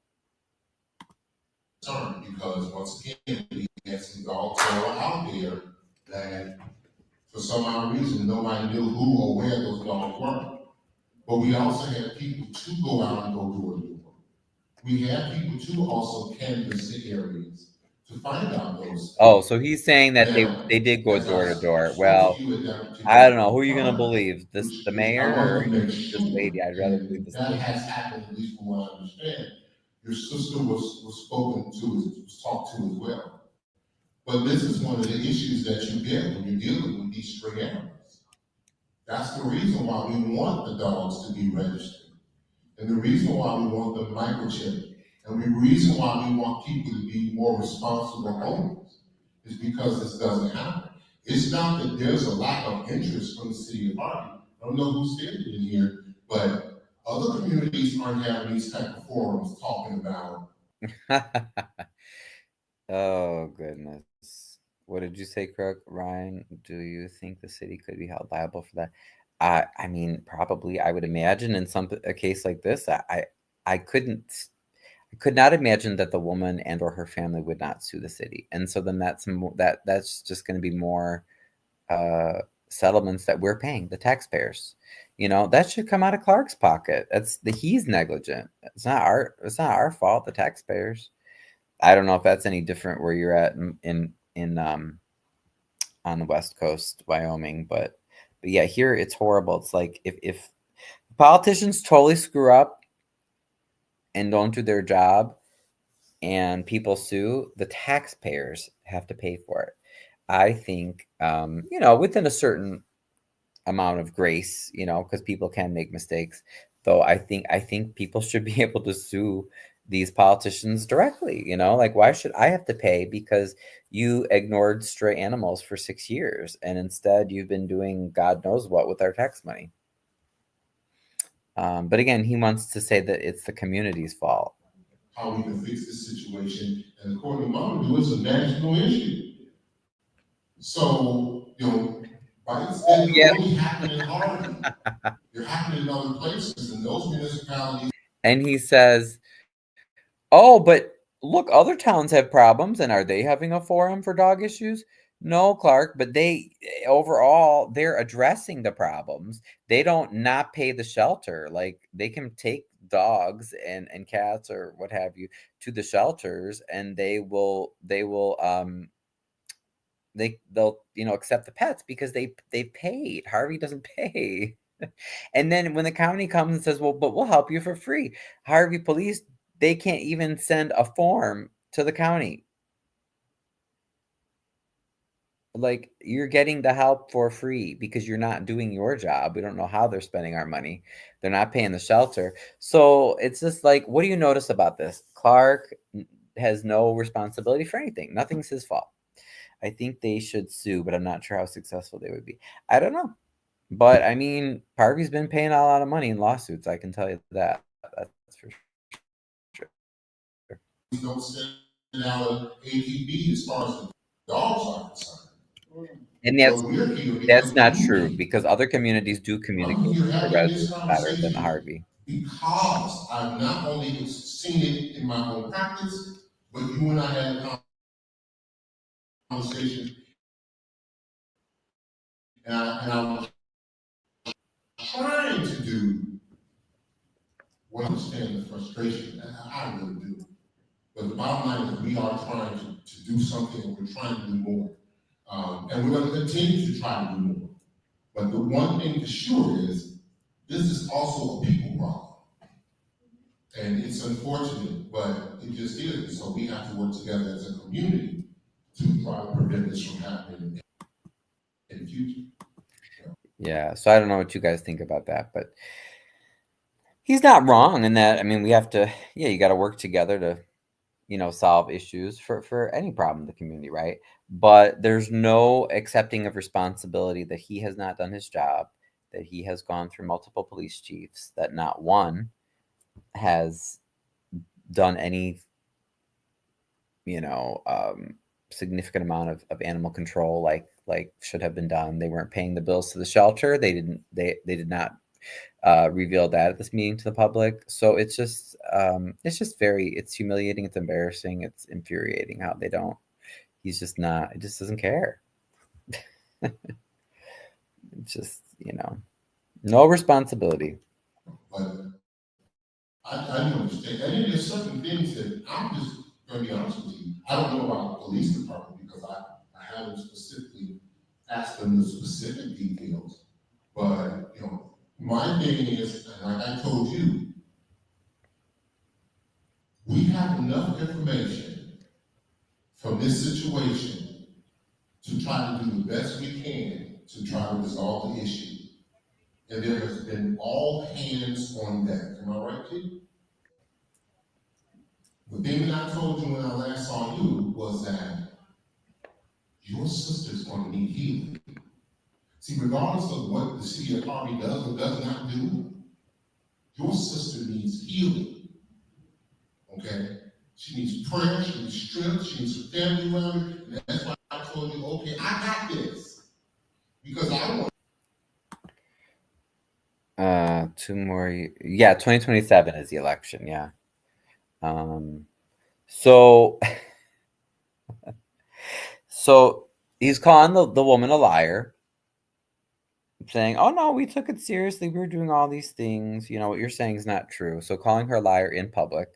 Because once again, we had some dogs that were out there that for some odd reason nobody knew who or where those dogs were. But we also had people to go out and go door to door. We had people to also canvass the areas to find out those Oh, things. so he's saying that Now, they did go as door I to door. spoke Well, to you at that I particular don't know. Who are you going to time, believe? The which I mayor wanted or to make this sure, lady? I'd rather believe and this that lady. has happened, at least from what I understand. Your sister was spoken to, was talked to as well. But this is one of the issues that you get when you're dealing with these stray animals. That's the reason why we want the dogs to be registered. And the reason why we want them microchipped. And the reason why we want people to be more responsible owners is because this doesn't happen. It's not that there's a lack of interest from the city of Harvey. I don't know who's standing in here, but other communities aren't having these type of forums talking about. Oh, goodness. What did you say, Crook? Ryan, do you think the city could be held liable for that? I mean, probably. I would imagine in a case like this, I could not imagine that the woman and or her family would not sue the city. And so then that's just going to be more settlements that we're paying, the taxpayers. That should come out of Clark's pocket. He's negligent. It's not our fault, the taxpayers. I don't know if that's any different where you're at in on the West Coast, Wyoming, but yeah, here it's horrible. It's like if politicians totally screw up and don't do their job and people sue, the taxpayers have to pay for it. I think within a certain amount of grace, because people can make mistakes. Though I think people should be able to sue these politicians directly. Like why should I have to pay because you ignored stray animals for 6 years and instead you've been doing God knows what with our tax money. But again, he wants to say that it's the community's fault. How we can fix this situation, and according to Mountain Dew, it's a national issue. So, bites Oh, didn't yeah. only happen in Harvey. They're happening in other places, and those municipalities. And he says, oh, but look, other towns have problems, and are they having a forum for dog issues? No, Clark, but overall they're addressing the problems. They don't not pay the shelter. Like they can take dogs and cats or what have you to the shelters, and they'll accept the pets because they paid. Harvey doesn't pay. And then when the county comes and says, well, but we'll help you for free, Harvey police, they can't even send a form to the county. Like you're getting the help for free because you're not doing your job. We don't know how they're spending our money. They're not paying the shelter. So it's just like, what do you notice about this? Clark has no responsibility for anything. Nothing's his fault. I think they should sue, but I'm not sure how successful they would be. I don't know. But I mean, Harvey's been paying a lot of money in lawsuits. I can tell you that. That's for sure. Don't send out an ATB as far as the dogs are concerned. And So we're here that's because not you true came. because other communities do I'm communicate here with their having this residents better than conversation Harvey. because I've not only seen it in my own practice, but you and I had a conversation, and I was trying to do what I understand the frustration, and I really do. But the bottom line is we are trying to do something, and we're trying to do more. And we're going to continue to try to do more. But the one thing for sure is this is also a people problem. And it's unfortunate, but it just is. So we have to work together as a community to try to prevent this from happening in the future. Yeah, so I don't know what you guys think about that, but he's not wrong in that. I mean, we have to, yeah, you got to work together to, solve issues for any problem in the community, right? But there's no accepting of responsibility that he has not done his job, that he has gone through multiple police chiefs, that not one has done any, significant amount of animal control like should have been done. They weren't paying the bills to the shelter. They did not reveal that at this meeting to the public. So it's just it's humiliating, it's embarrassing, it's infuriating how they don't. He's just not. He just doesn't care. It's just no responsibility. But I do understand. And then there's certain things that I'm just going to be honest with you. I don't know about the police department because I haven't specifically asked them the specific details. But, my thing is, and like I told you, we have enough information from this situation to try to do the best we can to try to resolve the issue. And there has been all hands on deck. Am I right, Chief? The thing that I told you when I last saw you was that your sister's going to need healing. See, regardless of what the city of Harvey does or does not do, your sister needs healing. Okay? She needs prayer, she needs strength, she needs her family around her. And that's why I told you, okay, I got this. Because I want. 2 more. Yeah, 2027 is the election. Yeah. So so he's calling the woman a liar, saying, "Oh no, we took it seriously. We were doing all these things. What you're saying is not true." So calling her a liar in public.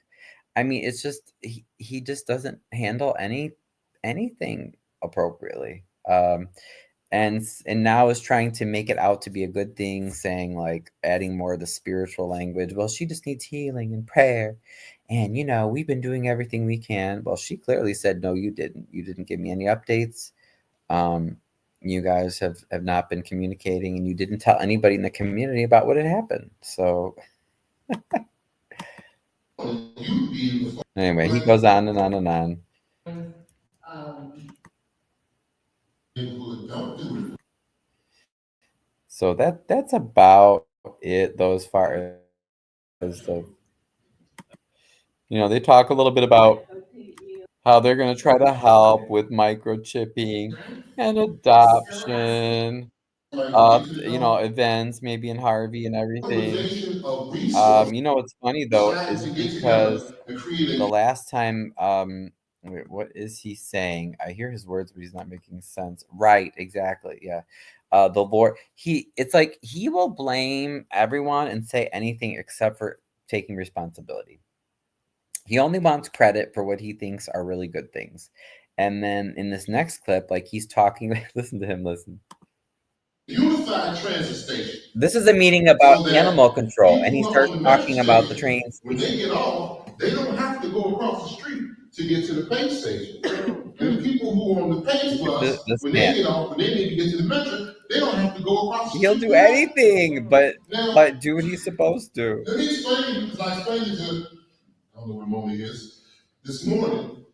I mean, it's just he just doesn't handle anything appropriately. And now is trying to make it out to be a good thing, saying like adding more of the spiritual language. Well, she just needs healing and prayer, and we've been doing everything we can. Well, she clearly said no, you didn't. You didn't give me any updates. You guys have not been communicating, and you didn't tell anybody in the community about what had happened. So anyway, he goes on and on and on. So that's about it, though, as far as they talk a little bit about how they're going to try to help with microchipping and adoption, events maybe in Harvey and everything. What's funny though is because the last time, wait, what is he saying? I hear his words, but he's not making sense. Right, exactly. Yeah. The Lord, it's like he will blame everyone and say anything except for taking responsibility. He only wants credit for what he thinks are really good things. And then in this next clip, like he's talking, listen to him, listen. Unified transit station. This is a meeting about So that animal control, and he people starts on the talking metro about the station, train when station. they get off, they don't have to go across the street to get to the pay station. And the people who are on the pay bus, This when man, they get off, when they need to get to the metro, they don't have to go across the he'll street. do anything but Now, do what he's supposed to. let me explain, because I explained it to, I don't know what moment it is, this morning.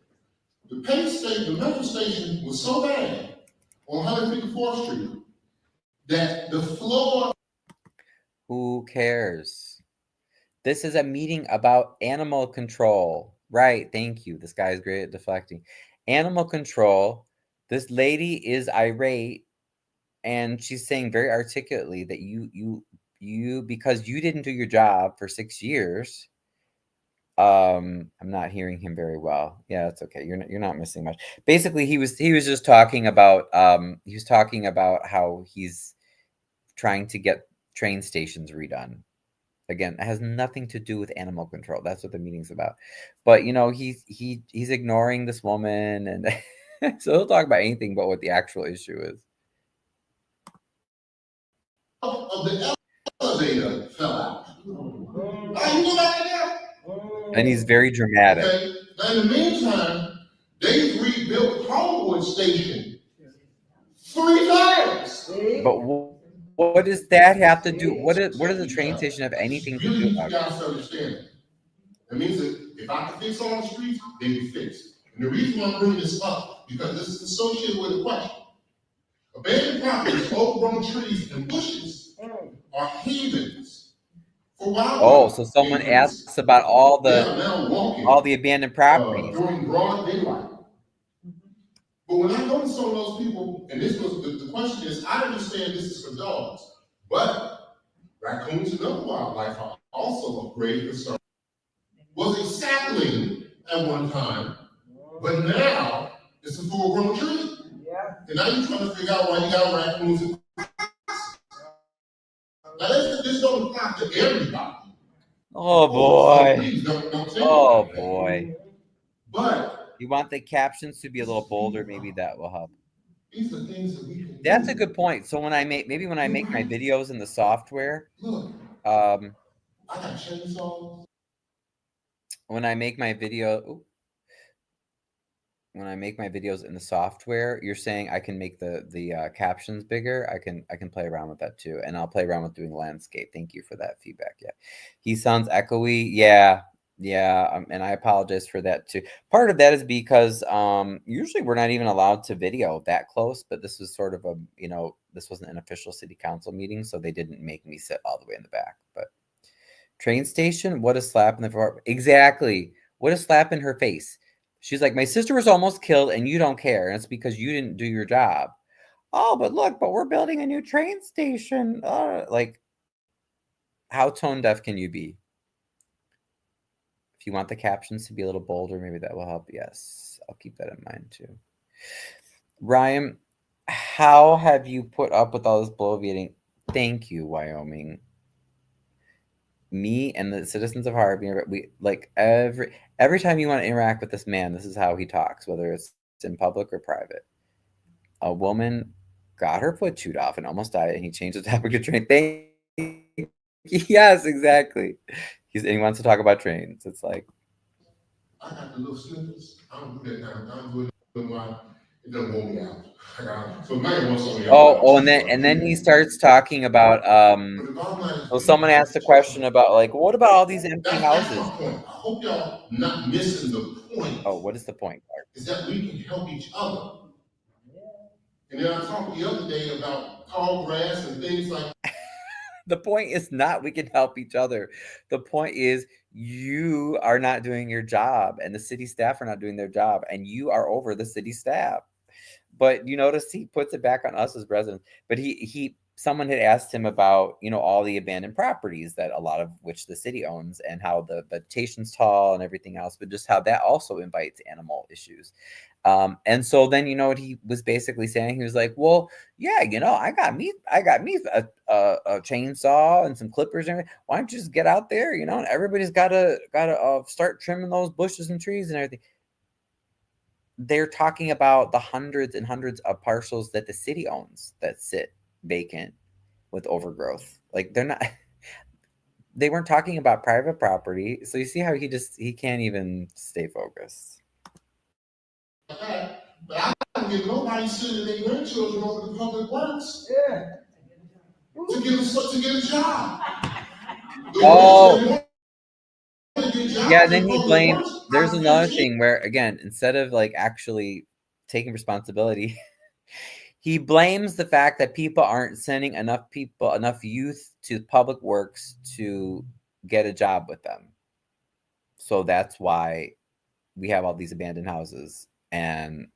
The pay station, the metro station was so bad on 154th Street that the floor. Who cares? This is a meeting about animal control. Right, thank you. This guy is great at deflecting. Animal control. This lady is irate, and she's saying very articulately that you because you didn't do your job for 6 years. I'm not hearing him very well. Yeah, it's okay. You're not missing much. Basically, he was just talking about how he's trying to get train stations redone. Again, it has nothing to do with animal control. That's what the meeting's about. But he's ignoring this woman, and so he'll talk about anything but what the actual issue is. Of the elevator fell out. You know that? And he's very dramatic. Okay. Now, in the meantime, They rebuilt Homewood Station 3 times. But what does that have to do? What does the train station have anything to do You about it? guys understand that. That means that if I can fix all the streets, they be fixed. And the reason why I'm bringing this up, because this is associated with the question. Abandoned properties, overgrown trees, and bushes are havens for wildlife. Oh, so someone asks about all They are now walking the abandoned properties. during broad daylight. But when I go to some of those people, and this was the question is, I understand this is for dogs, but raccoons and other wildlife are also of grave concern. Was a sapling at one time, but now it's a full-grown tree. Yeah. And now you're trying to figure out why you got raccoons. Now this don't apply to everybody. Oh boy. Please don't say Oh that. boy. But You want the captions to be a little bolder, maybe that will help. these are things that we can That's do. a good point. So when I make my videos in the software, Look, I got chainsaws. when I make my videos in the software, you're saying I can make the captions bigger. I can play around with that too, and I'll play around with doing landscape. Thank you for that feedback. Yeah, he sounds echoey. Yeah, and I apologize for that too. Part of that is because usually we're not even allowed to video that close, but this was sort of a this wasn't an official city council meeting, so they didn't make me sit all the way in the back. But train station, what a slap in the exactly. What a slap in her face. She's like, my sister was almost killed and you don't care. And it's because you didn't do your job. Oh, but look, we're building a new train station. Like, how tone deaf can you be? If you want the captions to be a little bolder, maybe that will help. Yes, I'll keep that in mind too. Ryan, how have you put up with all this bloviating? Thank you, Wyoming. Me and the citizens of Harvey, we like every time you want to interact with this man, this is how he talks, whether it's in public or private. A woman got her foot chewed off and almost died, and he changed the topic to train. Yes, exactly. He wants to talk about trains. It's like I got the little snippets. I don't do that kind of time. I do it while it doesn't hold me out. So man wants something else. oh, and then he starts talking about well, someone asked a question about like, what about all these empty houses? That's my point. I hope y'all not missing the point. Oh, what is the point? Is that we can help each other. And then I talked the other day about tall grass and things like that. The point is not we can help each other. The point is you are not doing your job and the city staff are not doing their job and you are over the city staff. But you notice he puts it back on us as residents. But someone had asked him about, all the abandoned properties that a lot of which the city owns and how the vegetation's tall and everything else, but just how that also invites animal issues. And so then, what he was basically saying, he was like, well, yeah, I got me a chainsaw and some clippers and everything. Why don't you just get out there, and everybody's gotta start trimming those bushes and trees and everything. They're talking about the hundreds and hundreds of parcels that the city owns that sit vacant with overgrowth. Like they weren't talking about private property. So you see how he can't even stay focused. But I don't get nobody sending their grandchildren over to public works to get a job. Oh. Yeah, then he blamed. There's another thing where, again, instead of like actually taking responsibility, he blames the fact that people aren't sending enough youth to public works to get a job with them. So that's why we have all these abandoned houses and,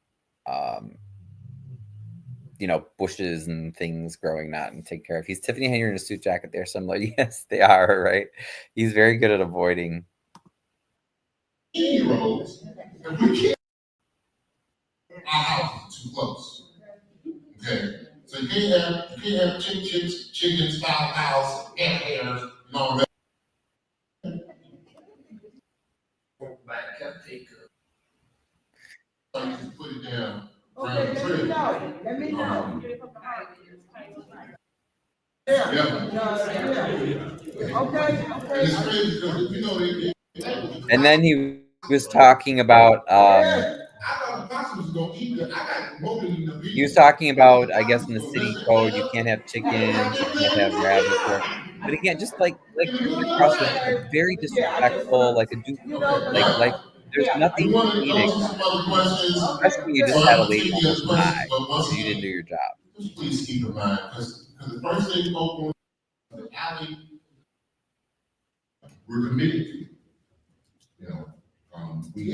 bushes and things growing not and take care of. He's Tiffany Hayner in a suit jacket there. So I'm like, yes, they are, right? He's very good at avoiding. Heroes, and we can't. Our house is too close. Okay, so you can't have chickens, foul house, ant hairs, and all that. So you just put it down. Okay, let me know. Okay. And then he was talking about I thought the cops was gonna eat it. I got more than the He was talking about, I guess, in the city code, you can't have chickens, you can't have rabbits, or, but again, just like coming across as like very disrespectful, like a do, like there's We nothing want to comedic, answer some other questions. especially when you just So had a I'm lady taking almost your die questions, but once because you didn't do again, your job. just please keep in mind, because the first thing you open the alley, we're committed to. You know, we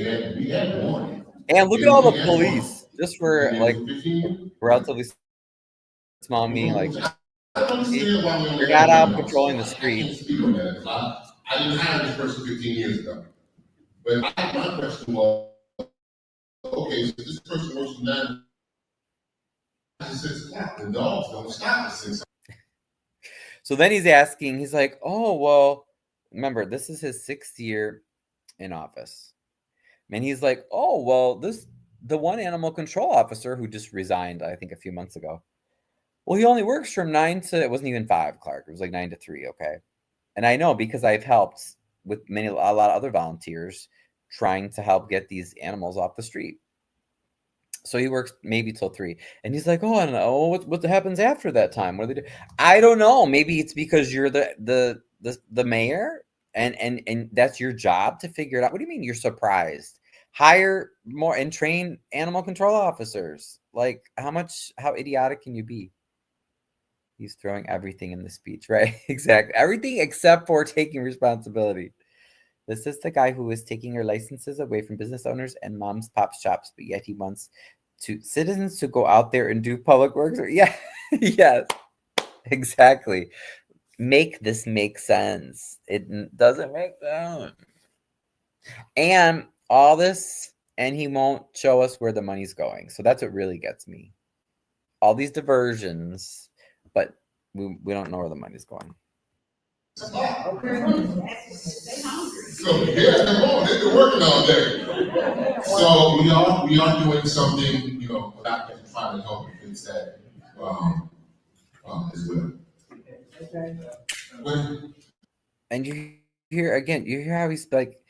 had warning. And look at all the police, just for And like then 15, relatively small meaning, like I don't understand why we they're only not had out one patrolling the officer. I can't streets. speak on that, because I didn't hire this person 15 years ago. But my question was, okay, so this person works from 9 to 6 o'clock. The dogs don't stop at 6 o'clock. So then he's asking, he's like, oh, well, remember, this is his 6th year in office. And he's like, oh, well, the one animal control officer who just resigned, I think, a few months ago. Well, he only works from 9 to, it wasn't even 5, Clark. It was like 9 to 3, okay? And I know because I've helped with a lot of other volunteers trying to help get these animals off the street. So he works maybe till 3. And he's like, oh, I don't know. What happens after that time? What do they do? I don't know. Maybe it's because you're the mayor and that's your job to figure it out. What do you mean you're surprised? Hire more and train animal control officers. Like how idiotic can you be? He's throwing everything in the speech, right? Exactly. Everything except for taking responsibility. This is the guy who is taking your licenses away from business owners and moms pop shops, but yet he wants citizens to go out there and do public works. Yeah, yes, exactly. Make this make sense. It doesn't make sense. And all this, and he won't show us where the money's going. So that's what really gets me. All these diversions, but we don't know where the money's going. So yeah, come on, they've been working all day. So we are doing something, you know, without trying to help fix that as well. And you hear how he's like,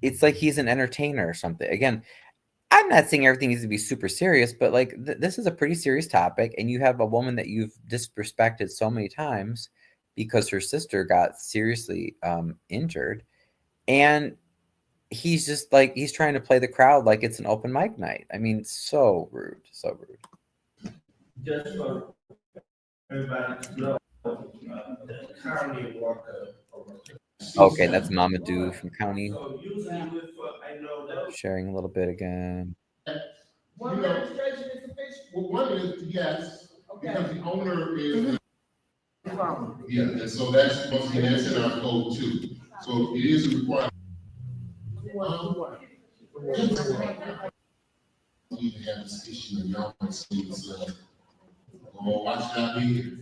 it's like he's an entertainer or something. Again, I'm not saying everything needs to be super serious, but like this is a pretty serious topic, and you have a woman that you've disrespected so many times because her sister got seriously injured, and he's just like he's trying to play the crowd like it's an open mic night. I mean, so rude, so rude. Just for everybody to know, the county worker. Okay, that's Mamadou from County. So usually with, I know that. Sharing a little bit again. One registration is sufficient? Well, one is, yes, because the owner is. Yeah, and so that's, once again, that's in our code too. So it is a requirement. We even have this issue in y'all can see this, oh, why should I be here?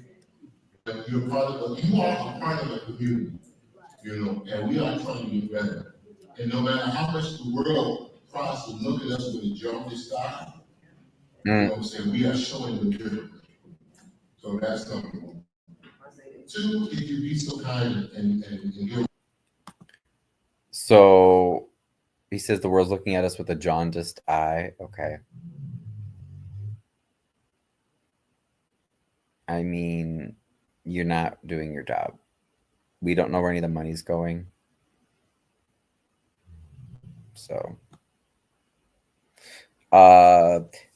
You're part of you are a part of the community, you know, and we are trying to get better. And no matter how much the world tries to look at us with a jaundiced eye, you know what I'm saying, we are showing them differently. So that's number one. Two, if you be so kind and give. So he says the world's looking at us with a jaundiced eye. Okay. I mean, you're not doing your job. We don't know where any of the money's going. So,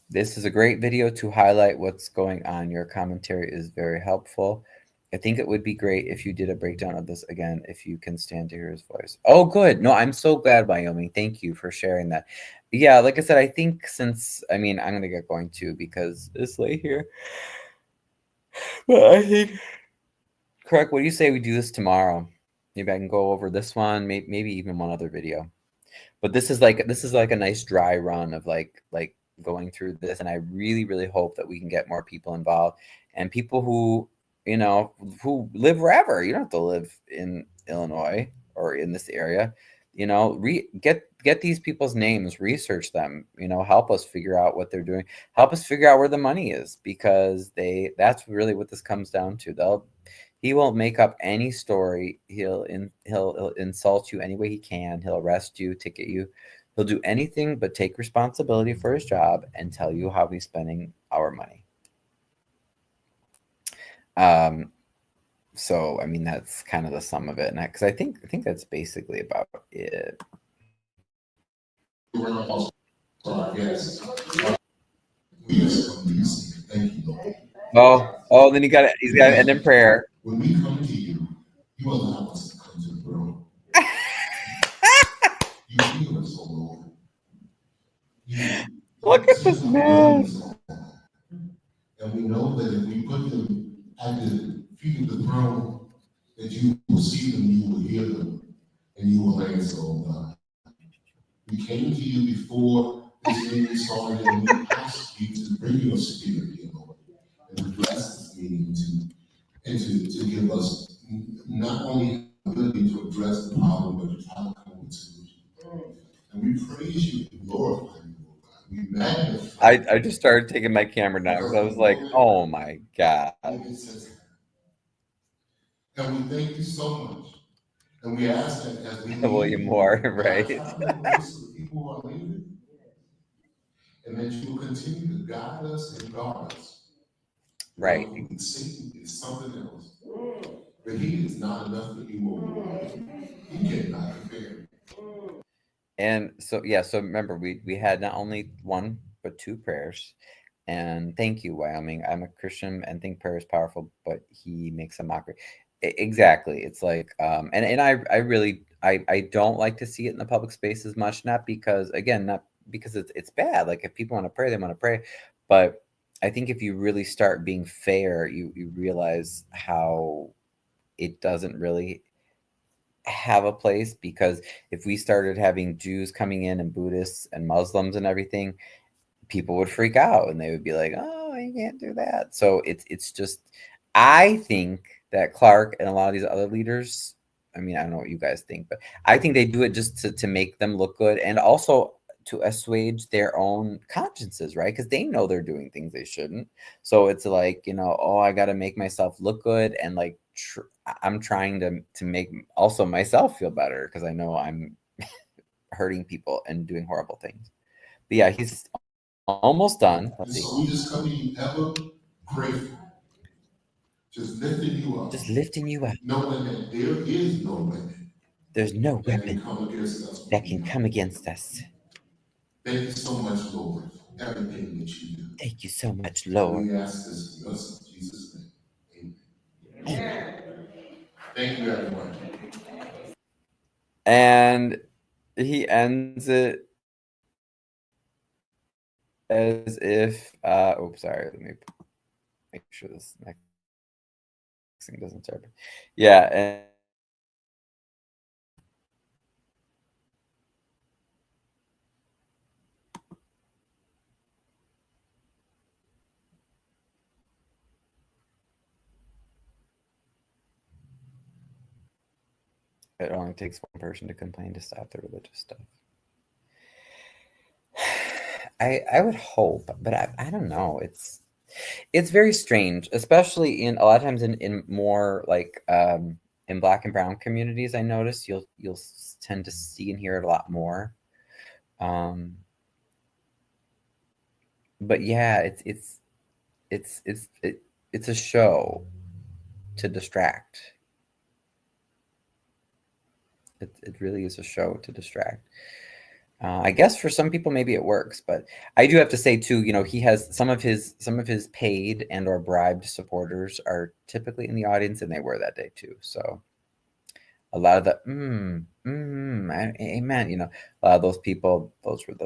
this is a great video to highlight what's going on. Your commentary is very helpful. I think it would be great if you did a breakdown of this again, if you can stand to hear his voice. Oh, good. No, I'm so glad, Wyoming. Thank you for sharing that. Yeah, like I said, I think I'm going to get going too because it's late here. But I think, correct, what do you say we do this tomorrow? Maybe I can go over this one, maybe even one other video. But this is like a nice dry run of like going through this, and I really, really hope that we can get more people involved and people who, you know, who live wherever. You don't have to live in Illinois or in this area. You know, get these people's names, research them, you know, help us figure out what they're doing, help us figure out where the money is, because that's really what this comes down to. He won't make up any story. He'll insult you any way he can. He'll arrest you, ticket you. He'll do anything but take responsibility for his job and tell you how he's spending our money. So I mean, that's kind of the sum of it, and because I think that's basically about it. Yes. Thank you, Lord. Oh, then he's got to end in prayer. When we come to you, you allow us to come to the throne. You heal us, oh Lord. Look at this man. And we know that if we put them at the feet of the throne, that you will see them, you will hear them, and you will answer, oh God. We came to you before this meeting started, and we asked you to bring your spirit here, Lord, and to bless this meeting to give us not only the ability to address the problem, but to try to come with solutions. And we praise you and glorify you, Lord God. We magnify. I just started taking my camera down because I was like, oh my God. And we thank you so much. And we ask that as we William Moore, right? People who are leaving, and that you will continue to guide us and guard us. Right. Satan is something else. But he is not enough for you, Lord. He cannot compare. And so remember we had not only one but two prayers. And thank you, Wyoming. I'm a Christian and think prayer is powerful, but he makes a mockery. Exactly. It's like and I really I don't like to see it in the public space as much, not because it's bad. Like if people want to pray, they want to pray. But I think if you really start being fair, you realize how it doesn't really have a place, because if we started having Jews coming in and Buddhists and Muslims and everything, people would freak out and they would be like, oh, you can't do that. So it's just, I think that Clark and a lot of these other leaders, I mean, I don't know what you guys think, but I think they do it just to make them look good, and also to assuage their own consciences, right? Because they know they're doing things they shouldn't. So it's like, oh, I got to make myself look good, and like I'm trying to make also myself feel better because I know I'm hurting people and doing horrible things. But yeah, he's almost done. Let's see. So we just come to you ever grateful, just lifting you up, knowing that there is no weapon. There's no weapon that can come against us. Thank you so much, Lord, for everything that you do. Thank you so much, Lord. We ask this in your son, Jesus' name. Amen. Thank you, everyone. And he ends it as if sorry, let me make sure this next thing doesn't start. Yeah, and it only takes one person to complain to stop the religious stuff. I would hope, but I don't know. It's very strange, especially in a lot of times in more like in Black and brown communities. I notice you'll tend to see and hear it a lot more. But yeah, it's a show to distract. It really is a show to distract. I guess for some people maybe it works, but I do have to say too, he has some of his paid and or bribed supporters are typically in the audience, and they were that day too. So a lot of the amen, a lot of those people, those were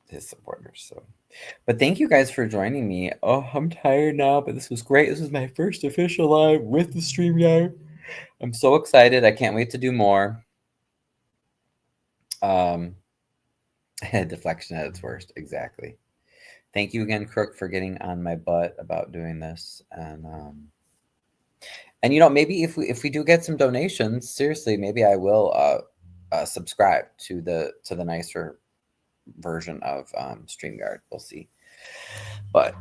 his supporters. So, but thank you guys for joining me. Oh, I'm tired now, but this was great. This was my first official live with the StreamYard. I'm so excited. I can't wait to do more. Deflection at its worst. Exactly. Thank you again, Crook, for getting on my butt about doing this. And maybe if we do get some donations, seriously, maybe I will subscribe to the nicer version of StreamYard. We'll see. But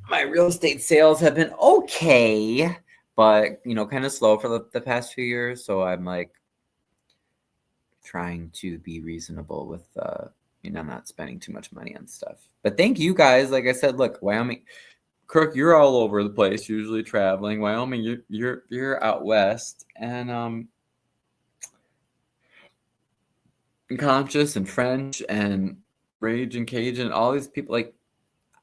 my real estate sales have been okay, but kind of slow for the past few years. So I'm like trying to be reasonable with not spending too much money on stuff. But thank you guys. Like I said, look, Wyoming, Crook, you're all over the place, usually traveling. Wyoming, you're out west, and Conscious and French and Rage and Cajun, all these people, like,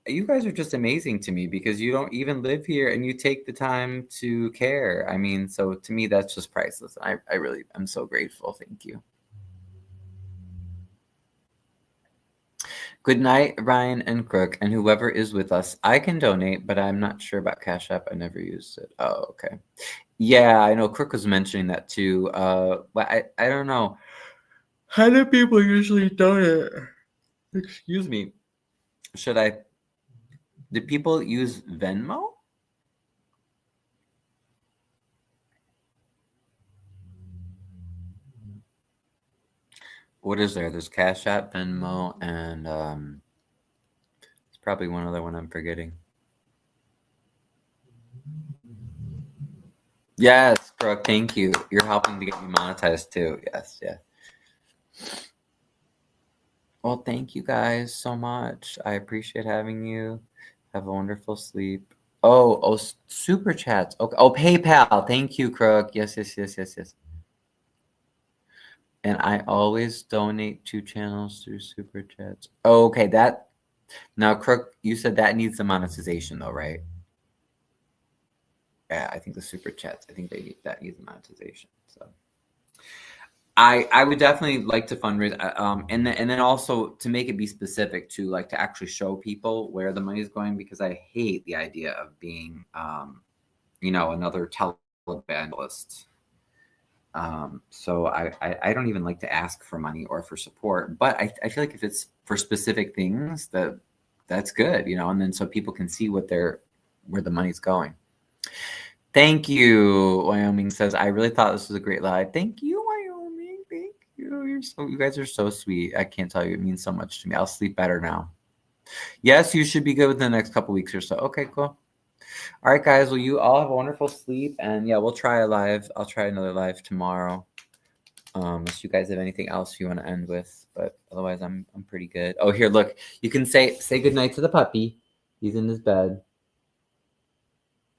you guys are just amazing to me because you don't even live here and you take the time to care. I mean, so to me, that's just priceless. I really, I'm so grateful. Thank you. Good night, Ryan and Crook, and whoever is with us. I can donate, but I'm not sure about Cash App. I never used it. Oh, okay. Yeah, I know Crook was mentioning that too. But I don't know. How do people usually donate? Excuse me. Do people use Venmo? What is there? There's Cash App, Venmo, and it's probably one other one I'm forgetting. Yes, Brooke, thank you. You're helping to get me monetized too. Yes, yeah. Well, thank you guys so much. I appreciate having you. Have a wonderful sleep. Oh, super chats. Okay. Oh, PayPal. Thank you, Crook. Yes. And I always donate 2 channels through super chats. Oh, okay. Now, Crook, you said that needs the monetization though, right? Yeah, I think the super chats. I think that needs monetization. So, I would definitely like to fundraise, and then also to make it be specific to like to actually show people where the money is going, because I hate the idea of being, another televangelist. So I don't even like to ask for money or for support, but I feel like if it's for specific things, that's good, and then so people can see where the money's going. Thank you, Wyoming says, I really thought this was a great live. Thank you, Wyoming. Thank you. You guys are so sweet. I can't tell you. It means so much to me. I'll sleep better now. Yes, you should be good within the next couple weeks or so. Okay, cool. All right, guys. Well, you all have a wonderful sleep. And yeah, we'll try a live. I'll try another live tomorrow. Unless you guys have anything else you want to end with. But otherwise, I'm pretty good. Oh, here, look. You can say goodnight to the puppy. He's in his bed.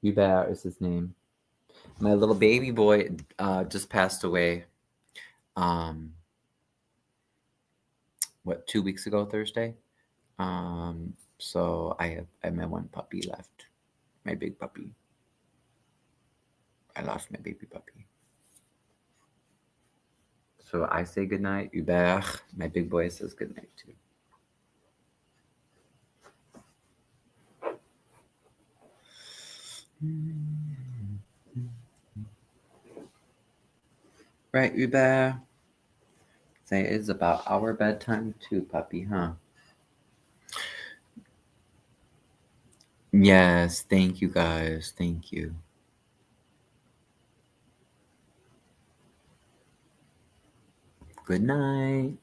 Hubert is his name. My little baby boy just passed away. 2 weeks ago, Thursday. So I have my one puppy left, my big puppy. I lost my baby puppy. So I say goodnight, Hubert. My big boy says goodnight too. Right, Hubert? Say it's about our bedtime too, puppy, huh? Yes, thank you guys. Thank you. Good night.